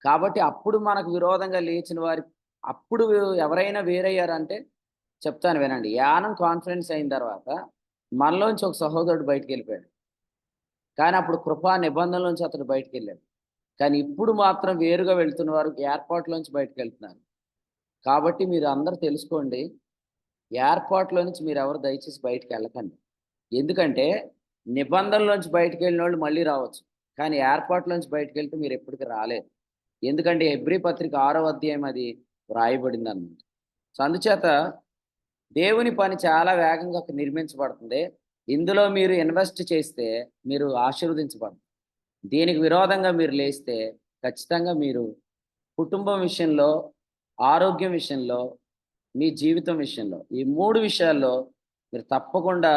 కాబట్టి అప్పుడు మనకు విరోధంగా లేచిన వారి, అప్పుడు ఎవరైనా వేరయ్యారంటే చెప్తాను వినండి. యానం కాన్ఫరెన్స్ అయిన తర్వాత మనలోంచి ఒక సహోదరుడు బయటికి వెళ్ళిపోయాడు, కానీ అప్పుడు కృపా నిబంధనలోంచి అతడు బయటికి వెళ్ళాడు. కానీ ఇప్పుడు మాత్రం వేరుగా వెళ్తున్న వారు ఏర్పాట్లోంచి బయటకు వెళ్తున్నారు. కాబట్టి మీరు అందరూ తెలుసుకోండి, ఏర్పాట్లో నుంచి మీరు ఎవరు దయచేసి బయటికి వెళ్ళకండి. ఎందుకంటే నిబంధనలోంచి బయటకు వెళ్ళిన వాళ్ళు మళ్ళీ రావచ్చు, కానీ ఏర్పాట్లోంచి బయటకు వెళ్తే మీరు ఎప్పటికీ రాలేరు. ఎందుకంటే హెబ్రీ పత్రిక 6వ అధ్యాయం అది వ్రాయబడింది అన్నమాట. సో అందుచేత దేవుని పని చాలా వేగంగా నిర్మించబడుతుంది. ఇందులో మీరు ఇన్వెస్ట్ చేస్తే మీరు ఆశీర్వదించబడతారు. దీనికి విరోధంగా మీరు లేస్తే ఖచ్చితంగా మీరు కుటుంబం విషయంలో, ఆరోగ్యం విషయంలో, మీ జీవితం విషయంలో, ఈ 3 విషయాల్లో మీరు తప్పకుండా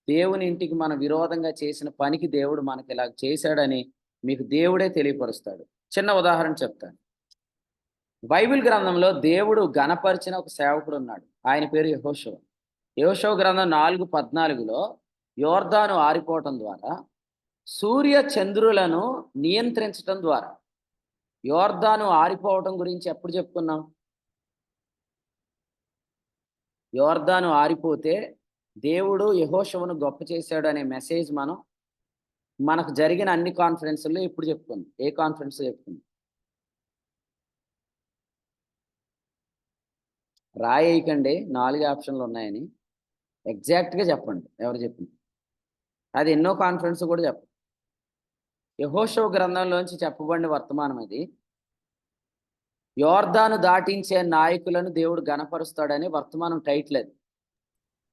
దేవుని ఇంటికి మన విరోధంగా చేసిన పనికి దేవుడు మనకి ఇలా చేశాడని మీకు దేవుడే తెలియపరుస్తాడు. చిన్న ఉదాహరణ చెప్తాను. బైబిల్ గ్రంథంలో దేవుడు గణపరిచిన ఒక సేవకుడు ఉన్నాడు. ఆయన పేరు యెహోషువ. యెహోషువ గ్రంథం 4:14లో యోర్దాను ఆరిపోవటం ద్వారా, సూర్య చంద్రులను నియంత్రించటం ద్వారా. యోర్దాను ఆరిపోవటం గురించి ఎప్పుడు చెప్పుకున్నాం? యోర్దాను ఆరిపోతే దేవుడు యెహోషువను గొప్ప చేశాడు అనే మెసేజ్ మనకు జరిగిన అన్ని కాన్ఫరెన్స్లో ఇప్పుడు చెప్పుకుంది. ఏ కాన్ఫరెన్స్ చెప్పుకుంది? రాయేయకండి 4 ఆప్షన్లు ఉన్నాయని, ఎగ్జాక్ట్గా చెప్పండి ఎవరు చెప్పింది. అది ఎన్నో కాన్ఫరెన్స్ కూడా చెప్పండి. యెహోషువ గ్రంథంలోంచి చెప్పబడిన వర్తమానం అది. యోర్దాను దాటించే నాయకులను దేవుడు గణపరుస్తాడని వర్తమానం టైటిల్ అది.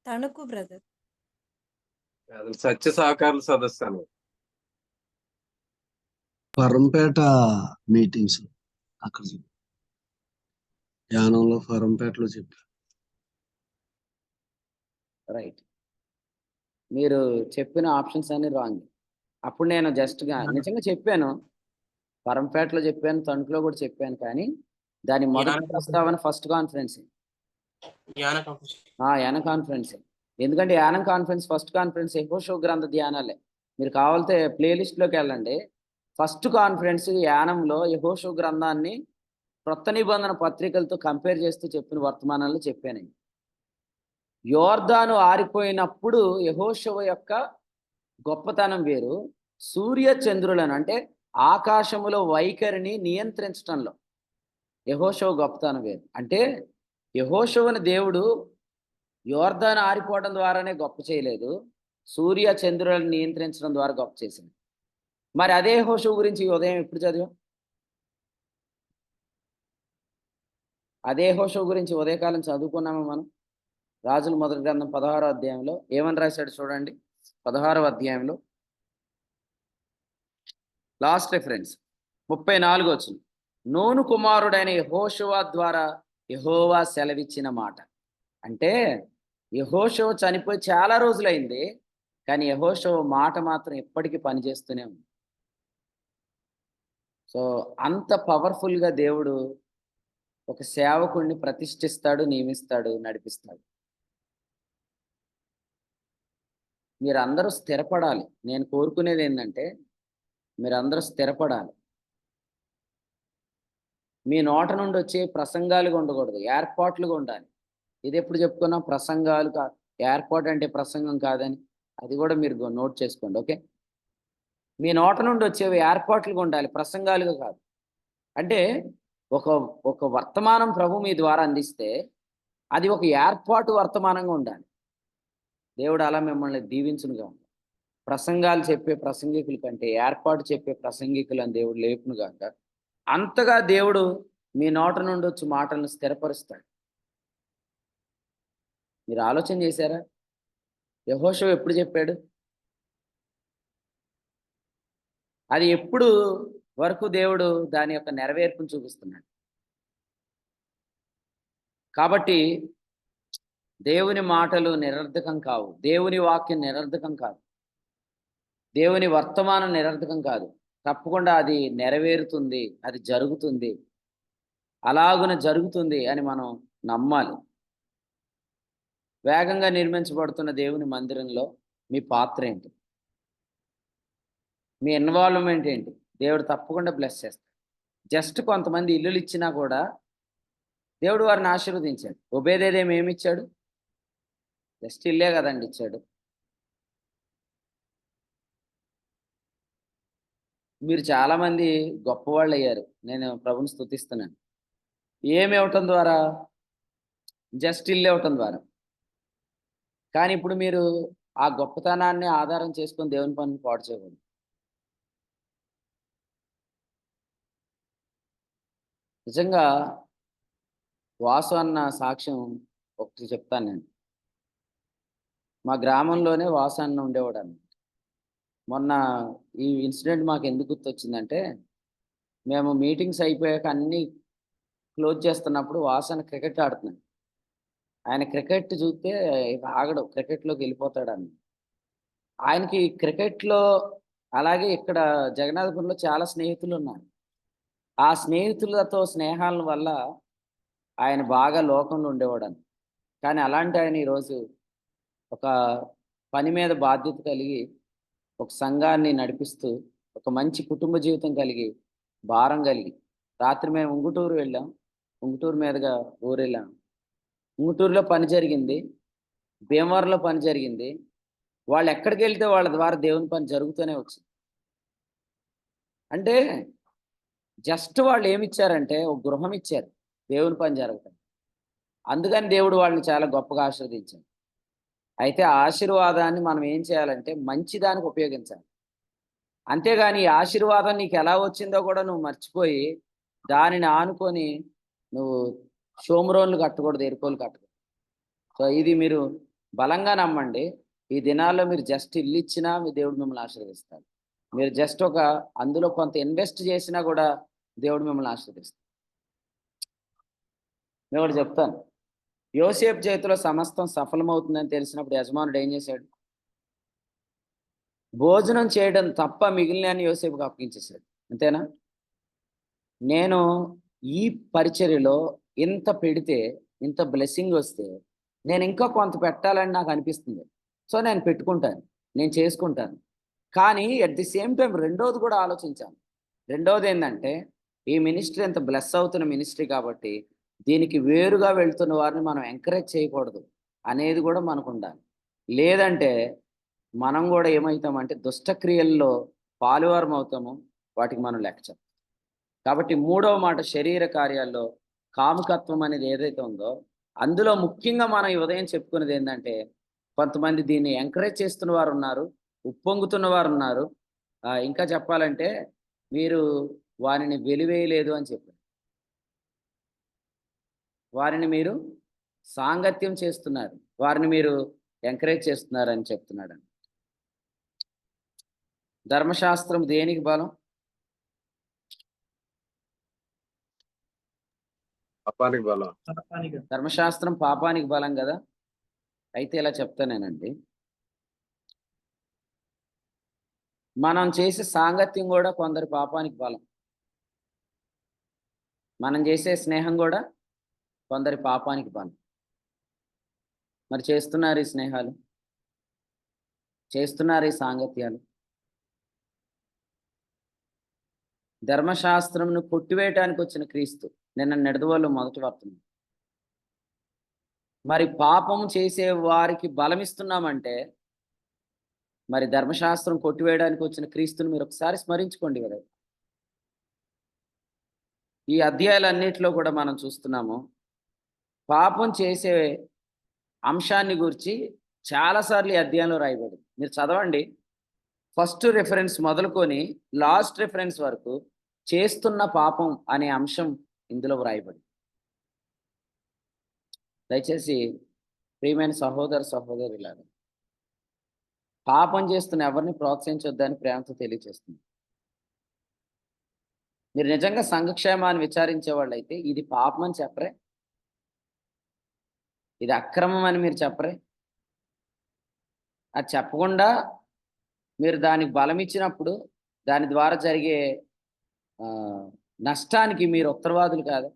తణుకు బ్రదర్. సత్య సహకారుల సదస్సు అని. ఫరంపేట మీటింగ్స్ అక్కడ యానంలో ఫరంపేటలో చెప్పారు. రైట్, మీరు చెప్పిన ఆప్షన్స్ అన్ని రాంగ్. అప్పుడు నేను జస్ట్గా నిజంగా చెప్పాను, పరంపేటలో చెప్పాను, తణుకులో కూడా చెప్పాను, కానీ దాని మొదటి ప్రస్తావన ఫస్ట్ కాన్ఫరెన్స్, యానం కాన్ఫరెన్స్. ఎందుకంటే యానం కాన్ఫరెన్స్ ఫస్ట్ కాన్ఫరెన్స్ యెహోషువ గ్రంథ ధ్యానాలే. మీరు కావాలంటే ప్లేలిస్ట్లోకి వెళ్ళండి. ఫస్ట్ కాన్ఫరెన్స్ యానంలో యెహోషువ గ్రంథాన్ని క్రొత్త నిబంధన పత్రికలతో కంపేర్ చేస్తూ చెప్పిన వర్తమానాల్లో చెప్పాను. యోర్దాను ఆరిపోయినప్పుడు యెహోషువ యొక్క గొప్పతనం వేరు, సూర్య చంద్రులను అంటే ఆకాశములో వైఖరిని నియంత్రించడంలో యెహోషువ గొప్పతనం వేరు. అంటే యెహోషువని దేవుడు యోర్దాను ఆరిపోవడం ద్వారానే గొప్ప చేయలేదు, సూర్య చంద్రులను నియంత్రించడం ద్వారా గొప్ప చేసింది. మరి అదే యెహోషువ గురించి ఉదయం ఎప్పుడు చదివాం? అదే యెహోషువ గురించి ఉదయకాలం చదువుకున్నాము మనం. రాజుల మొదటి గ్రంథం 16వ అధ్యాయంలో ఏమని రాశాడు చూడండి. 16వ అధ్యాయంలో లాస్ట్ రిఫరెన్స్ 34 వచ్చింది. నూను కుమారుడైన యెహోషువ ద్వారా యెహోవా సెలవిచ్చిన మాట. అంటే యెహోషువ చనిపోయి చాలా రోజులైంది, కానీ యెహోషువ మాట మాత్రం ఎప్పటికీ పనిచేస్తూనే ఉంది. సో అంత పవర్ఫుల్గా దేవుడు ఒక సేవకుడిని ప్రతిష్ఠిస్తాడు, నియమిస్తాడు, నడిపిస్తాడు. మీరందరూ స్థిరపడాలి. నేను కోరుకునేది ఏంటంటే మీరందరూ స్థిరపడాలి. మీ నోట నుండి వచ్చే ప్రసంగాలుగా ఉండకూడదు, ఏర్పాట్లుగా ఉండాలి. ఇది ఎప్పుడు చెప్పుకున్నాం? ప్రసంగాలు ఏర్పాటు అంటే ప్రసంగం కాదని. అది కూడా మీరు నోట్ చేసుకోండి. ఓకే, మీ నోట నుండి వచ్చేవి ఏర్పాట్లుగా ఉండాలి, ప్రసంగాలుగా కాదు. అంటే ఒక ఒక వర్తమానం ప్రభు మీ ద్వారా అందిస్తే అది ఒక ఏర్పాటు వర్తమానంగా ఉండాలి. దేవుడు అలా మిమ్మల్ని దీవించునుగా. ప్రసంగాలు చెప్పే ప్రసంగికుల కంటే ఏర్పాటు చెప్పే ప్రసంగికులను దేవుడు లేపునుగాక. అంతగా దేవుడు మీ నోట నుండి వచ్చి మాటలను స్థిరపరుస్తాడు. మీరు ఆలోచన చేశారా? యెహోషువ ఎప్పుడు చెప్పాడు? అది ఎప్పుడు వరకు దేవుడు దాని యొక్క నెరవేర్పును చూపిస్తున్నాడు. కాబట్టి దేవుని మాటలు నిరర్ధకం కావు, దేవుని వాక్యం నిరర్ధకం కాదు, దేవుని వర్తమానం నిరర్ధకం కాదు. తప్పకుండా అది నెరవేరుతుంది, అది జరుగుతుంది, అలాగున జరుగుతుంది అని మనం నమ్మాలి. వేగంగా నిర్మించబడుతున్న దేవుని మందిరంలో మీ పాత్ర ఏంటి? మీ ఇన్వాల్వ్మెంట్ ఏంటి? దేవుడు తప్పకుండా బ్లెస్ చేస్తాడు. జస్ట్ కొంతమంది ఇల్లులు ఇచ్చినా కూడా దేవుడు వారిని ఆశీర్వదించాడు. ఒబేదేదేం ఏమి ఇచ్చాడు? జస్ట్ ఇల్లే కదండి ఇచ్చాడు. మీరు చాలామంది గొప్పవాళ్ళు అయ్యారు. నేను ప్రభుని స్తుతిస్తున్నాను. ఏమి ఇవ్వటం ద్వారా? జస్ట్ ఇల్లు ఇవ్వటం ద్వారా. కానీ ఇప్పుడు మీరు ఆ గొప్పతనాన్ని ఆధారం చేసుకొని దేవుని పనిని పాడు చేయకూడదు. నిజంగా వాసు అన్న సాక్ష్యం ఒకటి చెప్తాను నేను. మా గ్రామంలోనే వాసు అన్న ఉండేవాడు అన్న. మొన్న ఈ ఇన్సిడెంట్ మాకు ఎందుకు గుర్తొచ్చిందంటే, మేము మీటింగ్స్ అయిపోయాక అన్నీ క్లోజ్ చేస్తున్నప్పుడు వాసు అన్న క్రికెట్ ఆడుతున్నాడు. ఆయన క్రికెట్ చూస్తే ఆగడు, క్రికెట్లోకి వెళ్ళిపోతాడు అన్న. ఆయనకి క్రికెట్లో అలాగే ఇక్కడ జగన్నాథపురంలో చాలా స్నేహితులు ఉన్నారు. ఆ స్నేహితులతో స్నేహాల వల్ల ఆయన బాగా లోకంలో ఉండేవాడని. కానీ అలాంటి ఆయన ఈరోజు ఒక పని మీద బాధ్యత కలిగి ఒక సంఘాన్ని నడిపిస్తూ ఒక మంచి కుటుంబ జీవితం కలిగి భారం కలిగి, రాత్రి మేము ఉంగుటూరు వెళ్ళాం, ఉంగుటూరు మీదుగా ఊరు వెళ్ళాం. ఉంగుటూరులో పని జరిగింది, భీమవరంలో పని జరిగింది. వాళ్ళు ఎక్కడికి వెళ్తే వాళ్ళ ద్వారా దేవుని పని జరుగుతూనే వచ్చింది. అంటే జస్ట్ వాళ్ళు ఏమి ఇచ్చారంటే ఒక గృహం ఇచ్చారు దేవుని పని జరుగుతుంది. అందుకని దేవుడు వాళ్ళని చాలా గొప్పగా ఆశీర్వదించాడు. అయితే ఆ ఆశీర్వాదాన్ని మనం ఏం చేయాలంటే మంచి దానికి ఉపయోగించాలి. అంతేగాని ఈ ఆశీర్వాదం నీకు ఎలా వచ్చిందో కూడా నువ్వు మర్చిపోయి దానిని ఆనుకొని నువ్వు షోమ్రోన్లు కట్టకూడదు, ఎరుకోలు కట్టకూడదు. సో ఇది మీరు బలంగా నమ్మండి. ఈ దినాల్లో మీరు జస్ట్ ఇల్లు ఇచ్చినా మీ దేవుడు మిమ్మల్ని ఆశీర్వదిస్తాడు. మీరు జస్ట్ అందులో కొంత ఇన్వెస్ట్ చేసినా కూడా దేవుడు మిమ్మల్ని ఆశీర్వదిస్తాడు. నేను ఒకటి చెప్తాను. యోసేపు చేతిలో సమస్తం సఫలమవుతుందని తెలిసినప్పుడు యజమానుడు ఏం చేశాడు? భోజనం చేయడం తప్ప మిగిలిన యోసేపుకి అప్పగించేశాడు. అంతేనా? నేను ఈ పరిచర్యలో ఇంత పెడితే, ఇంత బ్లెస్సింగ్ వస్తే నేను ఇంకా కొంత పెట్టాలని నాకు అనిపిస్తుంది. సో నేను పెట్టుకుంటాను, నేను చేసుకుంటాను. కానీ అట్ ది సేమ్ టైం రెండోది కూడా ఆలోచించాను. రెండోది ఏంటంటే, ఈ మినిస్ట్రీ ఎంత బ్లెస్ అవుతున్న మినిస్ట్రీ కాబట్టి దీనికి వేరుగా వెళ్తున్న వారిని మనం ఎంకరేజ్ చేయకూడదు అనేది కూడా మనకు ఉండాలి. లేదంటే మనం కూడా ఏమవుతామంటే దుష్టక్రియల్లో పాలువారం అవుతాము, వాటికి మనం లెక్క చెప్పం. కాబట్టి మూడవ మాట, శరీర కార్యాల్లో కాముకత్వం అనేది ఏదైతే ఉందో అందులో ముఖ్యంగా మనం ఈ ఉదయం చెప్పుకునేది ఏంటంటే, కొంతమంది దీన్ని ఎంకరేజ్ చేస్తున్న వారు ఉన్నారు, ఉప్పొంగుతున్న వారు ఉన్నారు. ఇంకా చెప్పాలంటే మీరు వారిని వెలివేయలేదు అని చెప్పారు. వారిని మీరు సాంగత్యం చేస్తున్నారు, వారిని మీరు ఎంకరేజ్ చేస్తున్నారు అని చెప్తున్నాడు. ధర్మశాస్త్రం దేనికి బలం? పాపానికి బలం. ధర్మశాస్త్రం పాపానికి బలం కదా. అయితే ఇలా చెప్తానేనండి, మనం చేసే సాంగత్యం కూడా కొందరి పాపానికి బలం. మనం చేసే స్నేహం కూడా కొందరి పాపానికి బలం. మరి చేస్తున్నారు ఈ స్నేహాలు, చేస్తున్నారు ఈ సాంగత్యాలు. ధర్మశాస్త్రంను కొట్టివేయటానికి వచ్చిన క్రీస్తు నిన్న నిడదవోలు మొదటి వర్తమానం. మరి పాపం చేసే వారికి బలమిస్తున్నామంటే మరి ధర్మశాస్త్రం కొట్టివేయడానికి వచ్చిన క్రీస్తుని మీరు ఒకసారి స్మరించుకోండి కదా. ఈ అధ్యాయాలన్నిటిలో కూడా మనం చూస్తున్నాము, పాపం చేసే అంశాన్ని గురించి చాలాసార్లు ఈ అధ్యాయంలో రాయబడింది. మీరు చదవండి, ఫస్ట్ రెఫరెన్స్ మొదలుకొని లాస్ట్ రెఫరెన్స్ వరకు చేస్తున్న పాపం అనే అంశం ఇందులో వ్రాయబడింది. దయచేసి ప్రియమైన సహోదర సహోదరులారా, పాపం చేస్తున్న ఎవరిని ప్రోత్సహించొద్దని ప్రేమతో తెలియజేస్తుంది. మీరు నిజంగా సంఘక్షేమాన్ని విచారించే వాళ్ళైతే ఇది పాపం అని చెప్పరే, ఇది అక్రమం అని మీరు చెప్పరే. అది చెప్పకుండా మీరు దానికి బలం ఇచ్చినప్పుడు దాని ద్వారా జరిగే నష్టానికి మీరు ఉత్తరవాదులు కాదు.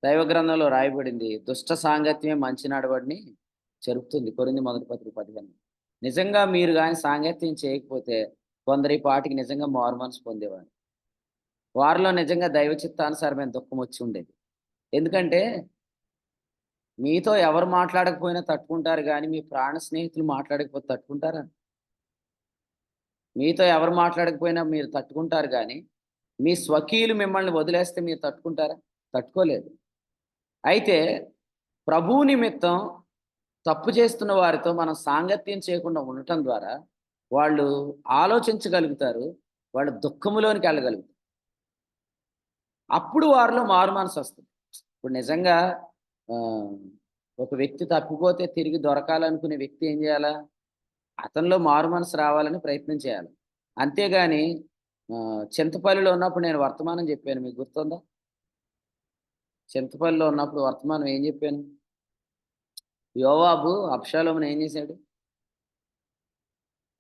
దైవ గ్రంథంలో రాయబడింది, దుష్ట సాంగత్యమే మంచి నడవడిని జరుపుతుంది. కొరింథీ మొదటి పత్రిక 15. నిజంగా మీరు కానీ సాంగత్యం చేయకపోతే కొందరి పాటికి నిజంగా మారు మనసు పొందేవాడు. వారిలో నిజంగా దైవ చిత్తానుసారమైన దుఃఖం వచ్చి ఉండేది. ఎందుకంటే మీతో ఎవరు మాట్లాడకపోయినా తట్టుకుంటారు, కానీ మీ ప్రాణ స్నేహితులు మాట్లాడకపోతే తట్టుకుంటారా? మీతో ఎవరు మాట్లాడకపోయినా మీరు తట్టుకుంటారు, కానీ మీ స్వకీయులు మిమ్మల్ని వదిలేస్తే మీరు తట్టుకుంటారా? తట్టుకోలేదు. అయితే ప్రభువు నిమిత్తం తప్పు చేస్తున్న వారితో మనం సాంగత్యం చేయకుండా ఉండటం ద్వారా వాళ్ళు ఆలోచించగలుగుతారు, వాళ్ళు దుఃఖములోనికి వెళ్ళగలుగుతారు. అప్పుడు వారిలో మారు మనసు వస్తుంది. ఇప్పుడు నిజంగా ఒక వ్యక్తి తప్పిపోతే తిరిగి దొరకాలనుకునే వ్యక్తి ఏం చేయాలా? అతనిలో మారు మనసు రావాలని ప్రయత్నం చేయాలి. అంతేగాని చింతపల్లిలో ఉన్నప్పుడు నేను వర్తమానం చెప్పాను, మీకు గుర్తుందా? చింతపల్లిలో ఉన్నప్పుడు వర్తమానం ఏం చెప్పాను? యోవాబు అబ్షాలోమును ఏం చేశాడు?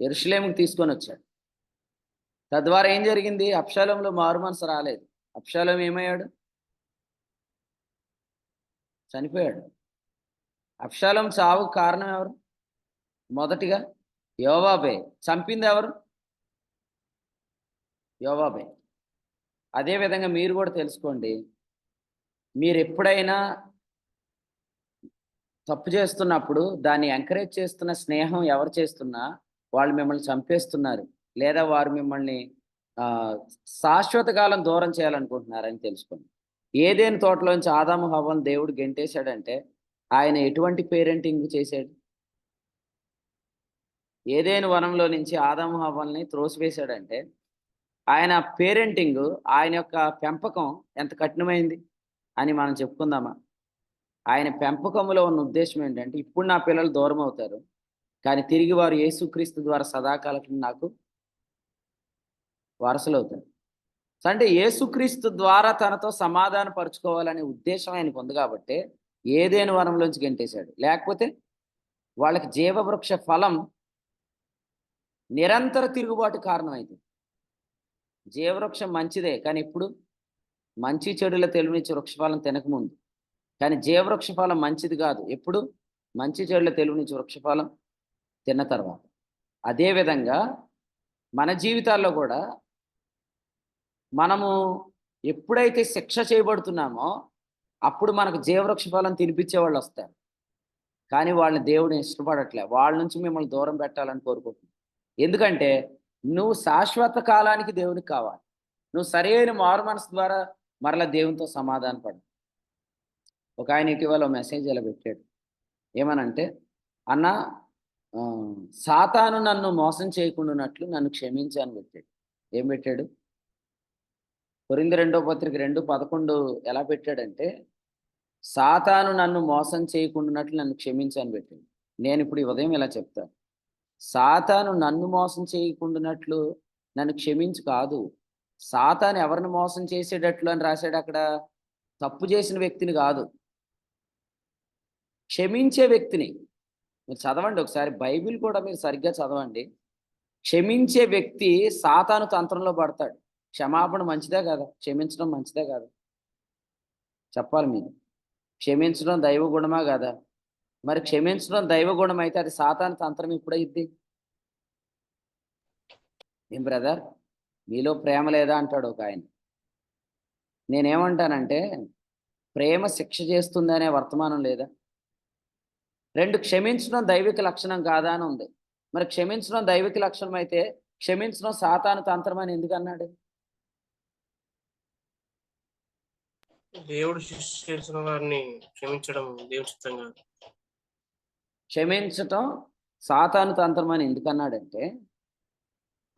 యెరూషలేముకు తీసుకొని వచ్చాడు. తద్వారా ఏం జరిగింది? అబ్షాలోములో మారు మనసు రాలేదు. అబ్షాలోము ఏమయ్యాడు? చనిపోయాడు. అబ్షాలోము చావుకు కారణం ఎవరు? మొదటిగా యోవాబే. చంపింది ఎవరు? యోవాబే. అదేవిధంగా మీరు కూడా తెలుసుకోండి, మీరు ఎప్పుడైనా తప్పు చేస్తున్నప్పుడు దాన్ని ఎంకరేజ్ చేస్తున్న స్నేహం ఎవరు చేస్తున్నా వాళ్ళు మిమ్మల్ని చంపేస్తున్నారు, లేదా వారు మిమ్మల్ని శాశ్వత కాలం దూరం చేయాలనుకుంటున్నారని తెలుసుకోండి. ఏదేని తోటలోంచి ఆదాము హవ్వను దేవుడు గెంటేశాడంటే ఆయన ఎటువంటి పేరెంటింగ్ చేశాడు? ఏదేని వనంలో నుంచి ఆదాము హవ్వల్ని త్రోసివేశాడంటే ఆయన పేరెంటింగ్, ఆయన యొక్క పెంపకం ఎంత కఠినమైంది అని మనం చెప్పుకుందామా? ఆయన పెంపకంలో ఉన్న ఉద్దేశం ఏంటంటే, ఇప్పుడు నా పిల్లలు దూరం అవుతారు, కానీ తిరిగి వారు యేసుక్రీస్తు ద్వారా సదాకాలం నాకు వారసులు అవుతారు. అంటే యేసుక్రీస్తు ద్వారా తనతో సమాధాన పరుచుకోవాలనే ఉద్దేశం ఆయనకు ఉంది కాబట్టి ఏదేని వనంలోంచి గెంటేశాడు. లేకపోతే వాళ్ళకి జీవవృక్ష ఫలం నిరంతర తిరుగుబాటు కారణమైంది. జీవవృక్షం మంచిదే, కానీ ఇప్పుడు మంచి చెడుల తెలివినిచ్చే వృక్షఫలం తినకముందు. కానీ జీవవృక్ష ఫలం మంచిది కాదు ఎప్పుడు? మంచి చెడుల తెలివినిచ్చే వృక్షఫలం తిన్న తర్వాత. అదేవిధంగా మన జీవితాల్లో కూడా మనము ఎప్పుడైతే శిక్ష చేయబడుతున్నామో అప్పుడు మనకు జీవవృక్ష ఫలం తినిపించే వాళ్ళు వస్తారు, కానీ వాళ్ళని దేవుడు ఇష్టపడట్లే. వాళ్ళ నుంచి మిమ్మల్ని దూరం పెట్టాలని కోరుకుంటున్నాను. ఎందుకంటే నువ్వు శాశ్వత కాలానికి దేవునికి కావాలి. నువ్వు సరైన మారు మనసు ద్వారా మరలా దేవునితో సమాధాన పడు. ఒక ఆయన ఇటీవల మెసేజ్ ఇలా పెట్టాడు, ఏమనంటే, అన్న సాతాను నన్ను మోసం చేయకుండానట్లు నన్ను క్షమించాను పెట్టాడు. ఏం పెట్టాడు? కొరింథీ 2వ పత్రిక 2:11 ఎలా పెట్టాడంటే, సాతాను నన్ను మోసం చేయకుండానట్లు నన్ను క్షమించాను పెట్టాడు. నేను ఇప్పుడు ఈ ఉదయం ఇలా చెప్తాను, సాతాను నన్ను మోసం చేయకుండానట్లు నన్ను క్షమించు కాదు, సాతాను ఎవరిని మోసం చేసేటట్లు అని రాశాడు అక్కడ. తప్పు చేసిన వ్యక్తిని కాదు, క్షమించే వ్యక్తిని మీరు చదవండి ఒకసారి, బైబిల్ కూడా మీరు సరిగ్గా చదవండి. క్షమించే వ్యక్తి సాతాను తంత్రంలో పడతాడు. క్షమాపణ మంచిదే కదా, క్షమించడం మంచిదే కదా, చెప్పాలి మీరు. క్షమించడం దైవ గుణమా కదా? మరి క్షమించడం దైవ గుణం అయితే అది సాతాను తంత్రం ఎప్పుడైద్ది? ఏం బ్రదర్, మీలో ప్రేమ లేదా అంటాడు ఒక ఆయన. నేనేమంటానంటే, ప్రేమ శిక్ష చేస్తుంది అనే వర్తమానం లేదా? 2, క్షమించడం దైవిక లక్షణం కాదా అని ఉంది. మరి క్షమించడం దైవిక లక్షణం అయితే క్షమించడం సాతాను తంత్రం అని ఎందుకు అన్నాడు? దేవుడు శిక్ష చేసిన వారిని క్షమించడం దేవుని చిత్తం కాదు. క్షమించటం సాతాను తంత్రం అని ఎందుకు అన్నాడంటే,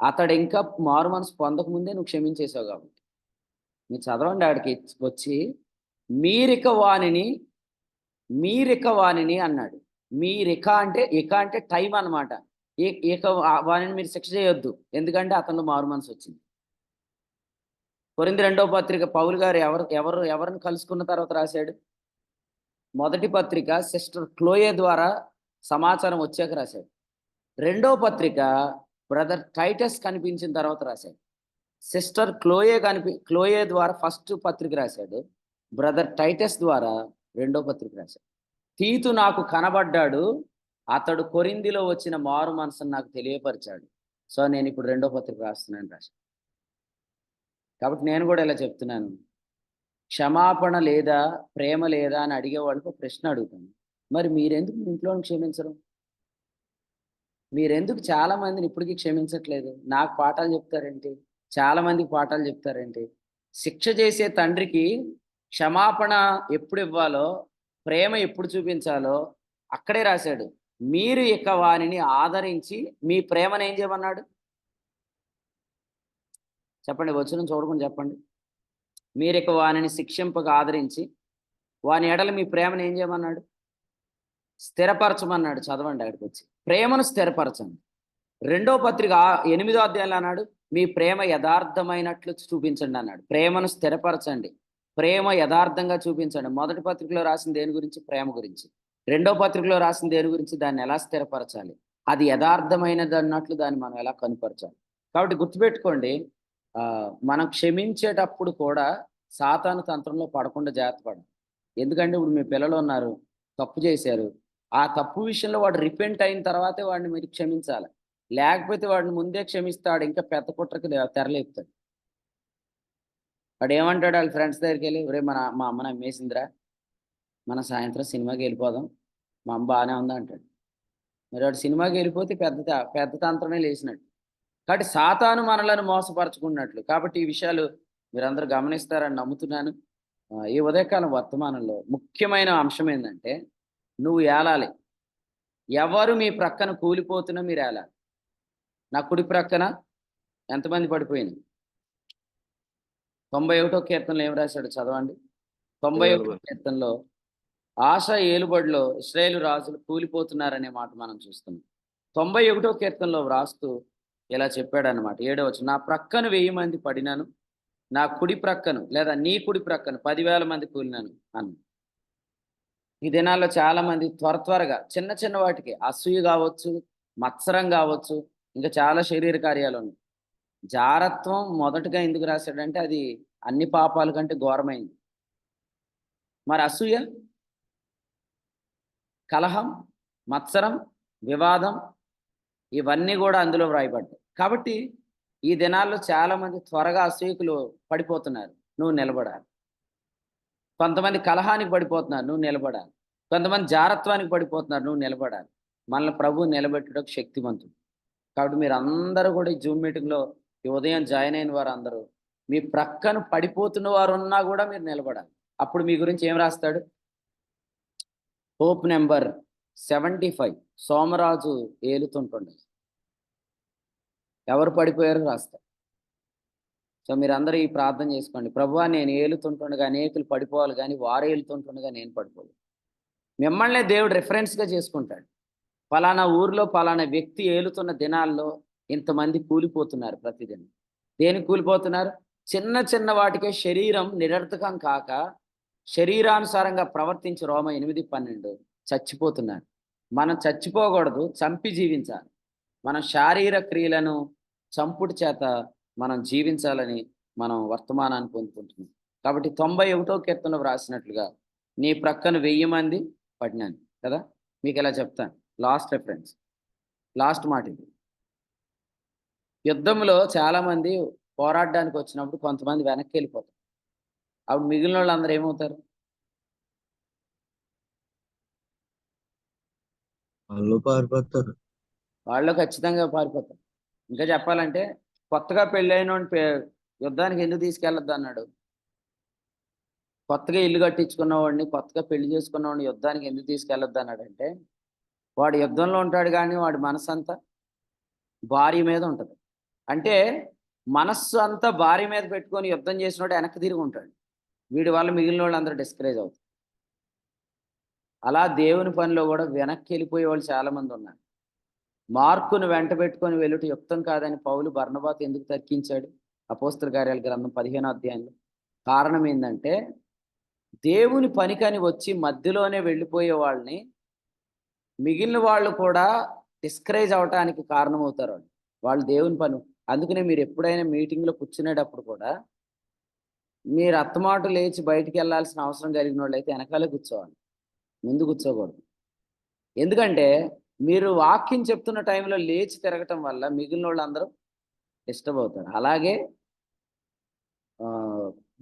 అతడు ఇంకా మారు మనసు పొందక ముందే నువ్వు క్షమించేసావు కాబట్టి. మీరు చదవండి, ఆడికి వచ్చి మీరిక వాణిని అన్నాడు. మీరిక అంటే టైం అన్నమాట. ఇక వాణిని మీరు శిక్ష చేయొద్దు, ఎందుకంటే అతను మారు మనసు వచ్చింది. కొరింథీ 2వ పత్రిక పౌలు గారు ఎవరిని కలుసుకున్న తర్వాత రాశాడు? మొదటి పత్రిక సిస్టర్ క్లోయే ద్వారా సమాచారం వచ్చాక రాశాడు. 2వ పత్రిక బ్రదర్ టైటస్ కనిపించిన తర్వాత రాశాడు. సిస్టర్ క్లోయే ద్వారా ఫస్ట్ పత్రిక రాశాడు. బ్రదర్ టైటస్ ద్వారా 2వ పత్రిక రాశాడు. తీతు నాకు కనబడ్డాడు, అతడు కొరింథీలో వచ్చిన మారు మనసును నాకు తెలియపరిచాడు. సో నేను ఇప్పుడు 2వ పత్రిక రాస్తున్నాను రాశాడు. కాబట్టి నేను కూడా ఇలా చెప్తున్నాను, క్షమాపణ లేదా ప్రేమ లేదా అని అడిగే వాళ్ళకి ఒక ప్రశ్న అడుగుతాను. మరి మీరెందుకు మీ ఇంట్లో క్షమించరు? మీరెందుకు చాలా మందిని ఇప్పటికీ క్షమించట్లేదు? నాకు పాఠాలు చెప్తారేంటి? చాలా మందికి పాఠాలు చెప్తారేంటి? శిక్ష చేసే తండ్రికి క్షమాపణ ఎప్పుడు ఇవ్వాలో, ప్రేమ ఎప్పుడు చూపించాలో అక్కడే రాశాడు. మీరు ఇక వానిని ఆదరించి మీ ప్రేమను ఏం చేయమన్నాడు? చెప్పండి, వచనం చూడకుండా చెప్పండి. మీరు ఇక వానిని శిక్షింపక ఆదరించి వాని ఎడల మీ ప్రేమను ఏం చేయమన్నాడు? స్థిరపరచమన్నాడు. చదవండి, అక్కడికి వచ్చి ప్రేమను స్థిరపరచండి. 2వ పత్రిక 8వ అధ్యాయంలో అన్నాడు, మీ ప్రేమ యథార్థమైనట్లు చూపించండి అన్నాడు. ప్రేమను స్థిరపరచండి, ప్రేమ యథార్థంగా చూపించండి. మొదటి పత్రికలో రాసిన దేని గురించి? ప్రేమ గురించి. 2వ పత్రికలో రాసిన దేని గురించి? దాన్ని ఎలా స్థిరపరచాలి, అది యథార్థమైనది అన్నట్లు దాన్ని మనం ఎలా కనుపరచాలి. కాబట్టి గుర్తుపెట్టుకోండి, మనం క్షమించేటప్పుడు కూడా సాతాను తంత్రంలో పడకుండా జాగ్రత్త పడాలి. ఎందుకంటే ఇప్పుడు మీ పిల్లలు ఉన్నారు, తప్పు చేశారు. ఆ తప్పు విషయంలో వాడు రిపెంట్ అయిన తర్వాతే వాడిని మీరు క్షమించాలి. లేకపోతే వాడిని ముందే క్షమిస్తాడు, ఇంకా పెద్ద కుట్రకి తెరలేపుతాడు. వాడు ఏమంటాడు వాళ్ళ ఫ్రెండ్స్ దగ్గరికి వెళ్ళి, ఒరే మా అమ్మ నమ్మేసిందిరా, మన సాయంత్రం సినిమాకి వెళ్ళిపోదాం, మా అమ్మ బాగానే ఉందా అంటాడు. మరి వాడు సినిమాకి వెళ్ళిపోతే పెద్ద తంత్రమే లేచినట్టు. కాబట్టి సాతాను మనలను మోసపరచుకున్నట్లు. కాబట్టి ఈ విషయాలు మీరందరూ గమనిస్తారని నమ్ముతున్నాను. ఈ ఉదయకాలం వర్తమానంలో ముఖ్యమైన అంశం ఏంటంటే, నువ్వు ఏలాలి. ఎవరు మీ ప్రక్కన కూలిపోతున్నా మీరు ఏలాలి. నా కుడి ప్రక్కన ఎంతమంది పడిపోయింది? 91వ కీర్తనలో ఏం రాశాడు చదవండి. 91వ కీర్తనలో ఆశ ఏలుబడిలో ఇశ్రాయేలు రాజులు కూలిపోతున్నారనే మాట మనం చూస్తున్నాం. 91వ కీర్తనలో వ్రాస్తూ ఇలా చెప్పాడనమాట. 7వ వచనం, నా ప్రక్కన 1000 మంది పడినాను, నా కుడి ప్రక్కను లేదా నీ కుడి ప్రక్కను 10,000 మంది కూలినాను అన్న. ఈ దినాల్లో చాలా మంది త్వరగా చిన్న వాటికి అసూయ కావచ్చు, మత్సరం కావచ్చు, ఇంకా చాలా శరీర కార్యాలు ఉన్నాయి. జారత్వం మొదటగా ఎందుకు రాశాడంటే అది అన్ని పాపాల కంటే ఘోరమైంది. మరి అసూయ, కలహం, మత్సరం, వివాదం ఇవన్నీ కూడా అందులో వ్రాయబడ్డాయి. కాబట్టి ఈ దినాల్లో చాలా మంది త్వరగా అసూయకులు పడిపోతున్నారు, నువ్వు నిలబడాలి. కొంతమంది కలహానికి పడిపోతున్నారు, నువ్వు నిలబడాలి. కొంతమంది జారత్వానికి పడిపోతున్నారు, నువ్వు నిలబడాలి. మనల్ని ప్రభు నిలబెట్టడానికి శక్తివంతుడు. కాబట్టి మీరు అందరూ కూడా ఈ జూమ్ మీటింగ్లో ఈ ఉదయం జాయిన్ అయిన వారు అందరూ మీ ప్రక్కన పడిపోతున్న వారు ఉన్నా కూడా మీరు నిలబడాలి. అప్పుడు మీ గురించి ఏం రాస్తాడు? హోప్ నెంబర్ 75 సోమరాజు ఏలుతుంటుండే ఎవరు పడిపోయారో రాస్తారు. సో మీరందరూ ఈ ప్రార్థన చేసుకోండి. ప్రభువా, నేను ఏలుతుంటుండగా అనేకులు పడిపోవాలి, కానీ వారు ఏలుతుంటుండగా నేను పడిపోవాలి. మిమ్మల్నే దేవుడు రిఫరెన్స్గా చేసుకుంటాడు. పలానా ఊర్లో పలానా వ్యక్తి ఏలుతున్న దినాల్లో ఇంతమంది కూలిపోతున్నారు. ప్రతిదినం దేనికి కూలిపోతున్నారు? చిన్న వాటికే శరీరం నిరర్థకం కాక శరీరానుసారంగా ప్రవర్తించి రోమ 8:12 చచ్చిపోతున్నారు. మనం చచ్చిపోకూడదు, చంపి జీవించాలి. మన శారీర క్రియలను చంపుడు చేత మనం జీవించాలని మనం వర్తమానాన్ని పొందుకుంటున్నాం. కాబట్టి 91వ కీర్తనలో వ్రాసినట్లుగా నీ ప్రక్కన 1000 మంది పడినాను కదా. మీకు ఇలా చెప్తాను, లాస్ట్ రెఫరెన్స్, లాస్ట్ మాట ఇది. యుద్ధంలో చాలా మంది పోరాడడానికి వచ్చినప్పుడు కొంతమంది వెనక్కి వెళ్ళిపోతారు. అప్పుడు మిగిలిన వాళ్ళందరూ ఏమవుతారు? వాళ్ళు పారిపోతారు. వాళ్ళు ఖచ్చితంగా పారిపోతారు. ఇంకా చెప్పాలంటే కొత్తగా పెళ్ళైన యుద్ధానికి ఎందుకు తీసుకెళ్ళొద్దు అన్నాడు? కొత్తగా ఇల్లు కట్టించుకున్నవాడిని, కొత్తగా పెళ్లి చేసుకున్నవాడిని యుద్ధానికి ఎందుకు తీసుకెళ్ళొద్దు అన్నాడంటే, వాడు యుద్ధంలో ఉంటాడు కానీ వాడి మనసు అంతా భార్య మీద ఉంటుంది. అంటే మనస్సు అంతా భార్య మీద పెట్టుకొని యుద్ధం చేసినోడు వెనక్కి తిరిగి ఉంటాడు. వీడి వల్ల మిగిలిన వాళ్ళు అందరూ డిస్కరేజ్ అవుతారు. అలా దేవుని పనిలో కూడా వెనక్కి వెళ్ళిపోయే వాళ్ళు చాలా మంది ఉన్నారు. మార్కును వెంట పెట్టుకొని వెళ్ళుట యుక్తం కాదని పౌలు బర్నబాతో ఎందుకు తర్కించాడు? అపోస్తల కార్యాల గ్రంథం 15వ అధ్యాయంలో. కారణం ఏంటంటే, దేవుని పనికని వచ్చి మధ్యలోనే వెళ్ళిపోయే వాళ్ళని మిగిలిన వాళ్ళు కూడా డిస్కరేజ్ అవటానికి కారణమవుతారు. వాళ్ళు దేవుని పని. అందుకనే మీరు ఎప్పుడైనా మీటింగ్లో కూర్చునేటప్పుడు కూడా మీరు అత్తమాటు లేచి బయటికి వెళ్ళాల్సిన అవసరం కలిగిన వాళ్ళు అయితే వెనకాలే కూర్చోవాలి, ముందు కూర్చోకూడదు. ఎందుకంటే మీరు వాక్యం చెప్తున్న టైంలో లేచి తిరగటం వల్ల మిగిలిన వాళ్ళు అందరూ డిస్టర్బ్ అవుతారు. అలాగే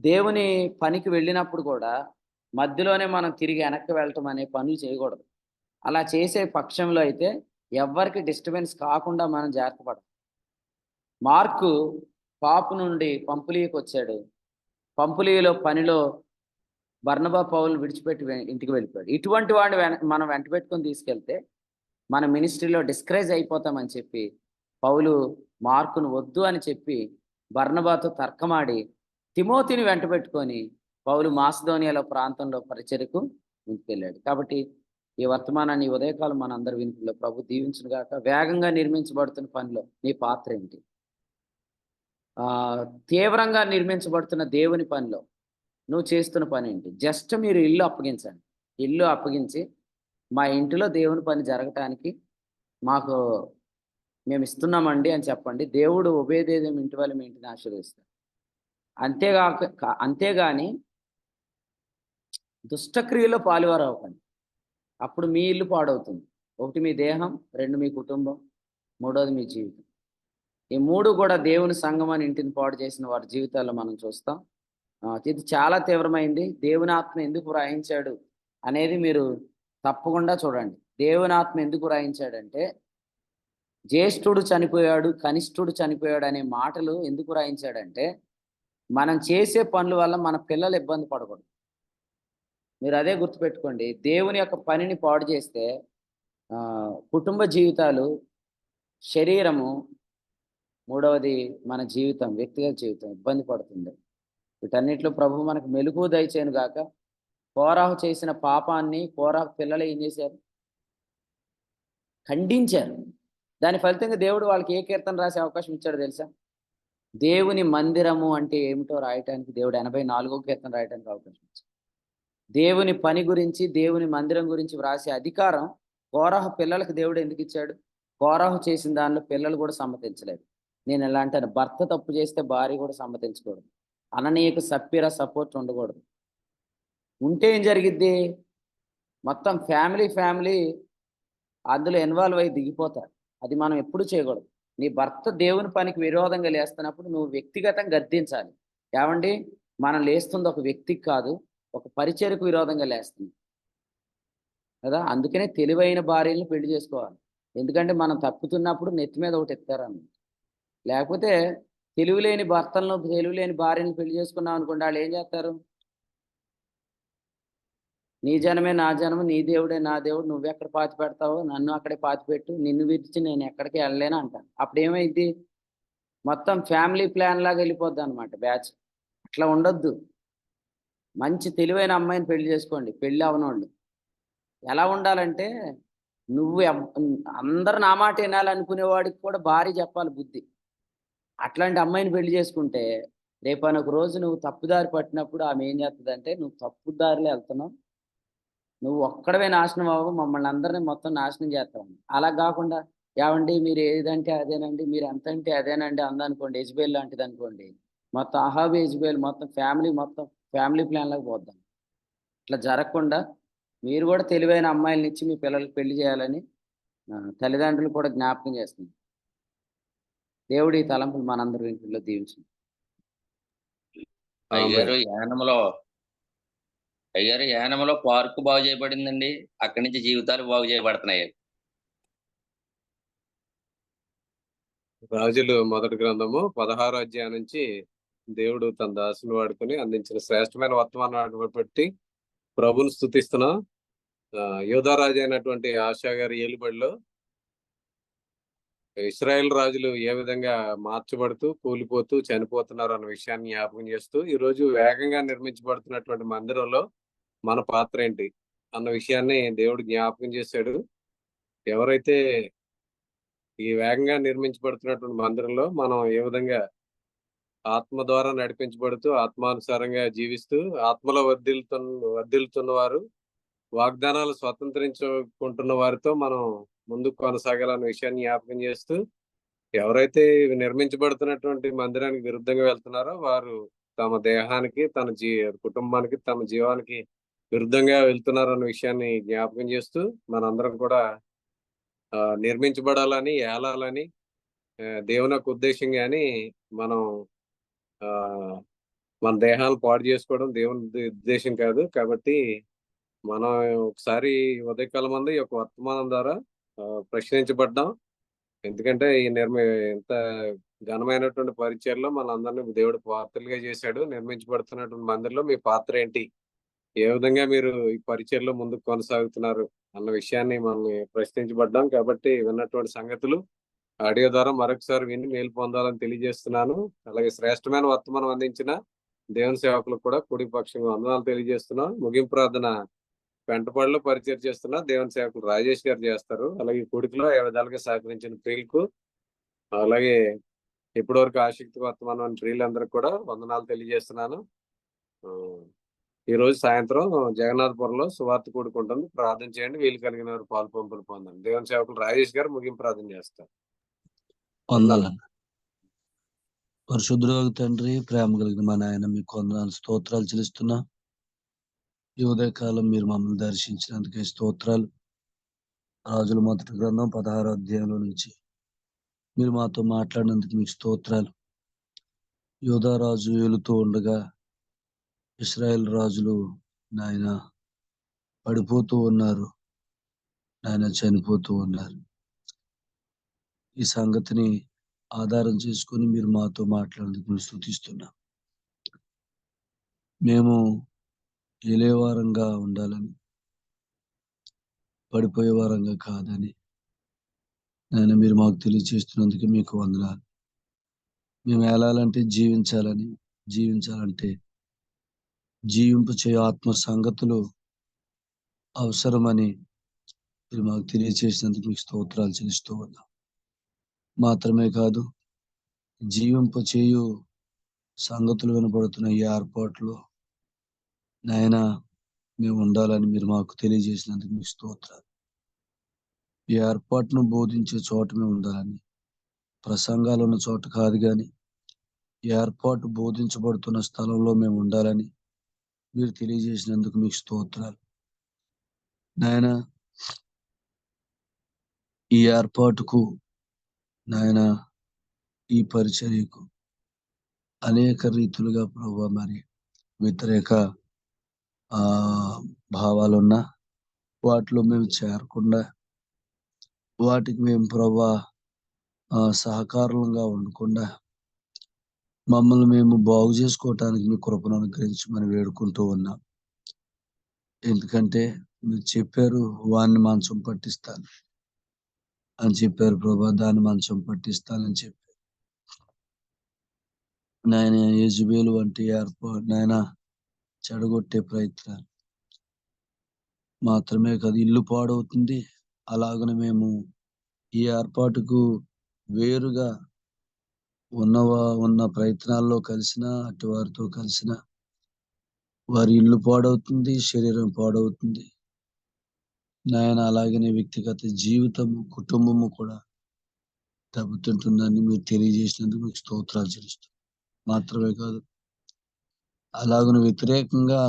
దేవుని పనికి వెళ్ళినప్పుడు కూడా మధ్యలోనే మనం తిరిగి వెనక్కి వెళ్ళటం అనే పనులు చేయకూడదు. అలా చేసే పక్షంలో అయితే ఎవ్వరికి డిస్టర్బెన్స్ కాకుండా మనం జాగ్రత్త పడాలి. మార్కు పాపు నుండి పంపులీకి వచ్చాడు. పంపులీలో పనిలో బర్నబా పౌలు విడిచిపెట్టి ఇంటికి వెళ్ళిపోయాడు. ఇటువంటి వాడిని మనం వెంట పెట్టుకొని తీసుకెళ్తే మన మినిస్ట్రీలో డిస్కరేజ్ అయిపోతామని చెప్పి పౌలు మార్కును వద్దు అని చెప్పి బర్నబాతో తర్కమాడి తిమోతిని వెంట పెట్టుకొని పౌలు మాసిదోనియాలో ప్రాంతంలో పరిచర్యకు ముందుకెళ్ళాడు. కాబట్టి ఈ వర్తమానాన్ని ఈ ఉదయకాలం మన అందరి వినికిలో ప్రభు దీవించును గాక. వేగంగా నిర్మించబడుతున్న పనిలో నీ పాత్ర ఏంటి? తీవ్రంగా నిర్మించబడుతున్న దేవుని పనిలో నువ్వు చేస్తున్న పని ఏంటి? జస్ట్ మీరు ఇల్లు అప్పగించండి. ఇల్లు అప్పగించి మా ఇంటిలో దేవుని పని జరగటానికి మేము ఇస్తున్నామండి అని చెప్పండి. దేవుడు ఉభయదేశం ఇంటి వాళ్ళ మీ ఇంటిని ఆశీర్వదిస్తాడు. అంతేగాని దుష్టక్రియలో పాలువారు అవ్వకండి. అప్పుడు మీ ఇల్లు పాడవుతుంది. 1 మీ దేహం, 2 మీ కుటుంబం, 3వది మీ జీవితం. ఈ 3 కూడా దేవుని సంఘం అని ఇంటిని పాడు చేసిన వారి జీవితాల్లో మనం చూస్తాం. ఇది చాలా తీవ్రమైంది. దేవుని ఆత్మ ఎందుకు వ్రాయించాడు అనేది మీరు తప్పకుండా చూడండి. దేవుని ఆత్మ ఎందుకు వ్రాయించాడంటే, జ్యేష్ఠుడు చనిపోయాడు, కనిష్ఠుడు చనిపోయాడు అనే మాటలు ఎందుకు వ్రాయించాడంటే, మనం చేసే పనుల వల్ల మన పిల్లలు ఇబ్బంది పడకూడదు. మీరు అదే గుర్తుపెట్టుకోండి. దేవుని యొక్క పనిని పాడు చేస్తే కుటుంబ జీవితాలు, శరీరము, 3వది మన జీవితం, వ్యక్తిగత జీవితం ఇబ్బంది పడుతుంది. వీటన్నిటిలో ప్రభు మనకు మెలుగు దయచేయను గాక. కోరాహు చేసిన పాపాన్ని కోరాహు పిల్లలు ఏం చేశారు? ఖండించారు. దాని ఫలితంగా దేవుడు వాళ్ళకి ఏ కీర్తన రాసే అవకాశం ఇచ్చాడో తెలుసా? దేవుని మందిరము అంటే ఏమిటో రాయటానికి దేవుడు 84వ కీర్తన రాయటానికి అవకాశం ఇచ్చాడు. దేవుని పని గురించి, దేవుని మందిరం గురించి వ్రాసే అధికారం కోరాహు పిల్లలకు దేవుడు ఎందుకు ఇచ్చాడు? కోరాహు చేసిన దానిలో పిల్లలు కూడా సమ్మతించలేదు. నేను ఎలా అంటాను, భర్త తప్పు చేస్తే భార్య కూడా సమ్మతించకూడదు. అననీయకు సప్పిర సపోర్ట్ ఉండకూడదు. ఉంటే ఏం జరిగిద్ది? మొత్తం ఫ్యామిలీ అందులో ఇన్వాల్వ్ అయ్యి దిగిపోతారు. అది మనం ఎప్పుడు చేయకూడదు. నీ భర్త దేవుని పనికి విరోధంగా లేస్తున్నప్పుడు నువ్వు వ్యక్తిగతంగా గద్దించాలి. ఏమండి, మనం లేస్తుంది ఒక వ్యక్తికి కాదు, ఒక పరిచర్యకు విరోధంగా లేస్తుంది కదా. అందుకనే తెలివైన భార్యలను పెళ్లి చేసుకోవాలి. ఎందుకంటే మనం తప్పుతున్నప్పుడు నెత్తి మీద ఒకటి ఎత్తారని. లేకపోతే తెలివిలేని భర్తలను, తెలివిలేని భార్యను పెళ్లి చేసుకున్నాం అనుకోండి, వాళ్ళు ఏం చేస్తారు? నీ జనమే నా జనము, నీ దేవుడే నా దేవుడు, నువ్వెక్కడ పాతి పెడతావో నన్ను అక్కడే పాతి పెట్టు, నిన్ను విడిచి నేను ఎక్కడికి వెళ్ళలేను అంటాను. అప్పుడు ఏమైంది? మొత్తం ఫ్యామిలీ ప్లాన్ లాగా వెళ్ళిపోద్ది అనమాట బ్యాచ్. అట్లా ఉండొద్దు. మంచి తెలివైన అమ్మాయిని పెళ్లి చేసుకోండి. పెళ్ళి అవనోళ్ళు ఎలా ఉండాలంటే, నువ్వు అందరు నా మాట వినాలనుకునేవాడికి కూడా భార్య చెప్పాలి బుద్ధి. అట్లాంటి అమ్మాయిని పెళ్లి చేసుకుంటే రేపనొక రోజు నువ్వు తప్పుదారి పట్టినప్పుడు ఆమె ఏం చేస్తుందంటే, నువ్వు తప్పు దారిలో వెళ్తున్నావు, నువ్వు ఒక్కడవే నాశనం అవ్వవు, మమ్మల్ని అందరినీ మొత్తం నాశనం చేస్తావు. అలా కాకుండా ఏవండి మీరు ఏదంటే అదేనండి, మీరు ఎంత అంటే అదేనండి అందనుకోండి, యెజెబెల్ లాంటిది అనుకోండి, మొత్తం అహాబు యెజెబెల్ మొత్తం ఫ్యామిలీ ప్లాన్ లాగా పోద్దాం. ఇట్లా జరగకుండా మీరు కూడా తెలివైన అమ్మాయిలని ఇచ్చి మీ పిల్లలకి పెళ్లి చేయాలని తల్లిదండ్రులు కూడా జ్ఞాపకం చేస్తుంది. దేవుడి ఈ తలంపులు మనందరి ఇంట్లో దీవించింది. అయ్యగారు యానములో పార్కు బాగు చేయబడిందండి. అక్కడి నుంచి జీవితాలు బాగు చేయబడుతున్నాయి. రాజులు మొదటి గ్రంథము 16వ అధ్యాయం నుంచి దేవుడు తన దాసుని వాడుకొని అందించిన శ్రేష్టమైన వర్తమానాన్ని బట్టి ప్రభుని స్తుతిస్తున్నాం. యోధారాజు అయినటువంటి ఆషా గారి ఏలుబడిలో ఇశ్రాయేల్ రాజులు ఏ విధంగా మార్చబడుతూ కూలిపోతూ చనిపోతున్నారు అన్న విషయాన్ని జ్ఞాపకం చేస్తూ ఈ రోజు వేగంగా నిర్మించబడుతున్నటువంటి మందిరంలో మన పాత్ర ఏంటి అన్న విషయాన్ని దేవుడు జ్ఞాపకం చేశాడు. ఎవరైతే ఈ వేగంగా నిర్మించబడుతున్నటువంటి మందిరంలో మనం ఏ విధంగా ఆత్మ ద్వారా నడిపించబడుతూ ఆత్మానుసారంగా జీవిస్తూ ఆత్మలో వర్ధిల్లుతున్న వారు, వాగ్దానాలు స్వతంత్రించుకుంటున్న వారితో మనం ముందుకు కొనసాగాలన్న విషయాన్ని జ్ఞాపకం చేస్తూ ఎవరైతే నిర్మించబడుతున్నటువంటి మందిరానికి విరుద్ధంగా వెళ్తున్నారో వారు తమ దేహానికి, తన కుటుంబానికి, తమ జీవానికి విరుద్ధంగా వెళ్తున్నారు అన్న విషయాన్ని జ్ఞాపకం చేస్తూ మనందరం కూడా నిర్మించబడాలని, ఏలాలని దేవుని యొక్క ఉద్దేశం. కానీ మనం మన దేహాలు పాడు చేసుకోవడం దేవుని ఉద్దేశం కాదు. కాబట్టి మనం ఒకసారి ఉదయకాలం మంది ఈ యొక్క వర్తమానం ద్వారా ప్రశ్నించబడ్డాం. ఎందుకంటే ఈ ఇంత ఘనమైనటువంటి పరిచయంలో మనందరినీ దేవుడు పాత్రలుగా చేశాడు. నిర్మించబడుతున్నటువంటి మందిరంలో మీ పాత్ర ఏంటి, ఏ విధంగా మీరు ఈ పరిచయంలో ముందుకు కొనసాగుతున్నారు అన్న విషయాన్ని మనం ప్రశ్నించబడ్డాం. కాబట్టి విన్నటువంటి సంగతులు ఆడియో ద్వారా మరొకసారి విని మేలు పొందాలని తెలియజేస్తున్నాను. అలాగే శ్రేష్టమైన వర్తమానం అందించిన దేవుని సేవకులకు కూడా కుడి పక్షంగా వందనాలు తెలియజేస్తున్నాం. ముగింపు ప్రార్థన పెంటపాడులో పరిచయం చేస్తున్న దేవుని సేవకులు రాజేష్ గారు చేస్తారు. అలాగే కుడికిలో ఏ విధాలుగా సహకరించిన ప్రియులకు, అలాగే ఇప్పటివరకు ఆసక్తి వర్తమానం ప్రియులందరికీ కూడా వందనాలు తెలియజేస్తున్నాను. ఈ రోజు సాయంత్రం జగన్నాథపురంలో సువార్త కూడుకుంటుంది. ప్రార్థన చేయండి. వీలు కలిగిన వారు పాలు పంపులు పొందండి. దేవుని సేవకులు రాజేష్ గారు ముగింపు ప్రార్థన చేస్తారు. వందనాలు. పరిశుద్ధుడు తండ్రి, ప్రేమ కలిగిన మా నాయన మీకు వందనాలు, స్తోత్రాలు చెల్లిస్తున్నా. ఈ ఉదయకాలం మీరు మమ్మల్ని దర్శించినందుకే స్తోత్రాలు. రాజుల మొదటి గ్రంథం 16వ అధ్యాయంలో నుంచి మీరు మాతో మాట్లాడినందుకు మీకు స్తోత్రాలు. యోధా రాజు ఏలుతూ ఉండగా ఇశ్రాయేల్ రాజులు నాయన పడిపోతూ ఉన్నారు, నాయన చనిపోతూ ఉన్నారు. ఈ సంగతిని ఆధారం చేసుకొని మీరు మాతో మాట్లాడేందుకు మేము స్తుతిస్తున్నా. మేము ఏలేవారంగా ఉండాలని, పడిపోయే వారంగా కాదని నాయన మీరు మాకు తెలియజేస్తున్నందుకు మీకు వందనాలు. మేము ఏలాలంటే జీవించాలంటే జీవింపు చేయ ఆత్మ సంగతులు అవసరమని మీరు మాకు తెలియజేసినందుకు మీకు స్తోత్రాలు చెల్లిస్తూ ఉన్నాం. మాత్రమే కాదు, జీవింపు చేయు సంగతులు వినపడుతున్న ఈ ఏర్పాట్లో నాయన మేము ఉండాలని మీరు మాకు తెలియజేసినందుకు మీకు స్తోత్రాలు. ఈ ఏర్పాటును బోధించే చోట మేము ఉండాలని, ప్రసంగాలు ఉన్న చోట కాదు కానీ ఏర్పాటు బోధించబడుతున్న స్థలంలో మేము ఉండాలని మీరు తెలియజేసినందుకు మీకు స్తోత్రాలు. నాయన ఈ ఏర్పాటుకు, నాయన ఈ పరిచర్యకు అనేక రీతులుగా ప్రభు మరి వ్యతిరేక భావాలున్నా వాటిలో మేము చేరకుండా వాటికి మేము ప్రభు సహకారంగా ఉండకుండా మమ్మల్ని మేము బాగు చేసుకోవటానికి మీ కృపను అనుగ్రహించమని వేడుకుంటూ ఉన్నాం. ఎందుకంటే మీరు చెప్పారు వాడిని మంచం పట్టిస్తాను అని చెప్పారు ప్రభా, దాన్ని మంచం పట్టిస్తానని చెప్పారు. నాయన యెజెబెలు వంటి ఏర్పాటు నాయన చెడగొట్టే ప్రయత్నాలు మాత్రమే కాదు, ఇల్లు పాడవుతుంది. అలాగనే మేము ఈ ఏర్పాటుకు వేరుగా ఉన్న ప్రయత్నాల్లో కలిసిన అటు వారితో కలిసిన వారి ఇల్లు పాడవుతుంది, శరీరం పాడవుతుంది. నాయన అలాగనే వ్యక్తిగత జీవితము కుటుంబము కూడా దెబ్బతింటుందని మీరు తెలియజేసినందుకు మీకు స్తోత్రాలు చెల్లిస్తాం. మాత్రమే కాదు, అలాగనే వ్యతిరేకంగా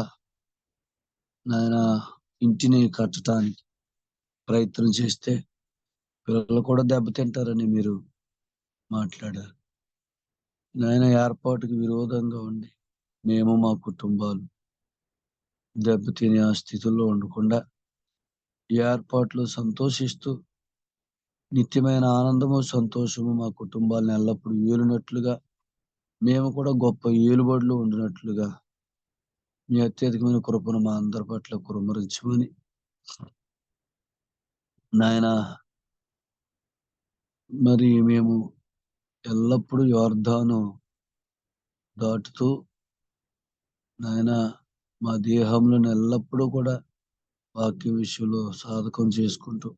నాయన ఇంటిని కట్టడానికి ప్రయత్నం చేస్తే పిల్లలు కూడా దెబ్బతింటారని మీరు మాట్లాడారు. నాయన ఏర్పాటుకు విరోధంగా ఉండి మేము మా కుటుంబాలు దెబ్బతినే ఆ స్థితిలో ఉండకుండా ఈ ఏర్పాట్లు సంతోషిస్తూ నిత్యమైన ఆనందము సంతోషము మా కుటుంబాలను ఎల్లప్పుడూ ఏలునట్లుగా మేము కూడా గొప్ప ఏలుబడులు ఉండినట్లుగా మీ అత్యధికమైన కృపను మా అందరి పట్ల కురుమరించమని నాయన మరి మేము ఎల్లప్పుడూ యోర్దాను దాటుతూ నాయన మా దేహంలో ఎల్లప్పుడూ కూడా వాక్య విషయంలో సాధకం చేసుకుంటూ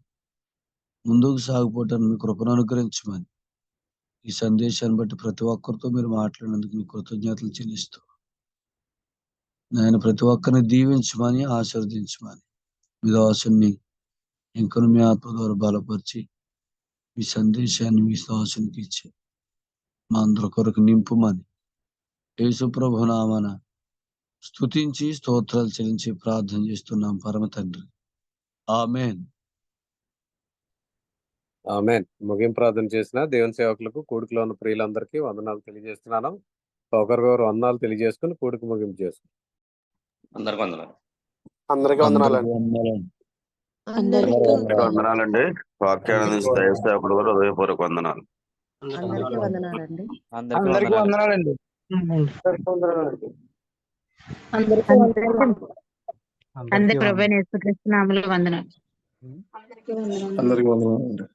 ముందుకు సాగిపోవటానికి మీ కృపను అనుగ్రహించమని ఈ సందేశాన్ని బట్టి ప్రతి ఒక్కరితో మీరు మాట్లాడినందుకు మీ కృతజ్ఞతలు చెల్లిస్తూ నాయన ప్రతి ఒక్కరిని దీవించమని ఆశీర్వదించమని మీ దాసుని ఇంకను మీ ఆత్మ ద్వారా బలపరిచి మీ సందేశాన్ని మీ దాసునికి ఇచ్చి మా అందరి కొరకు నింపుమని యేసు ప్రభు నామన స్తుతించి స్తోత్రాలు చెల్లించి ప్రార్థన చేస్తున్నాం పరమ తండ్రి. ఆమేన్. ఆమేన్. ముగింపు ప్రార్థన చేసిన దేవుని సేవకులకు కూడికలో ఉన్న ప్రియులందరికీ వందనాలు తెలియజేస్తున్నాను. ఒకరి గారు వందనాలు తెలియజేసుకుని కూడికి ముగింపు చేసుకుని అందరికి వందనాలు. అందరికీ వందనాలండి. అందరికీ అందరికీ వందనాలండి. వాక్యాన్ని దైవ సేవకుడు కూడా హృదయపూర్వక వందనాలు. అందరికీ వందనాలండి. అందరికీ వందనాలండి. అందరి ప్రభు యేసుక్రీస్తు నామములో వందనాలు. అందరికీ వందనాలండి.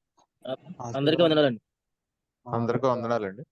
అందరికీ వందనాలండి. అందరికీ వందనాలండి.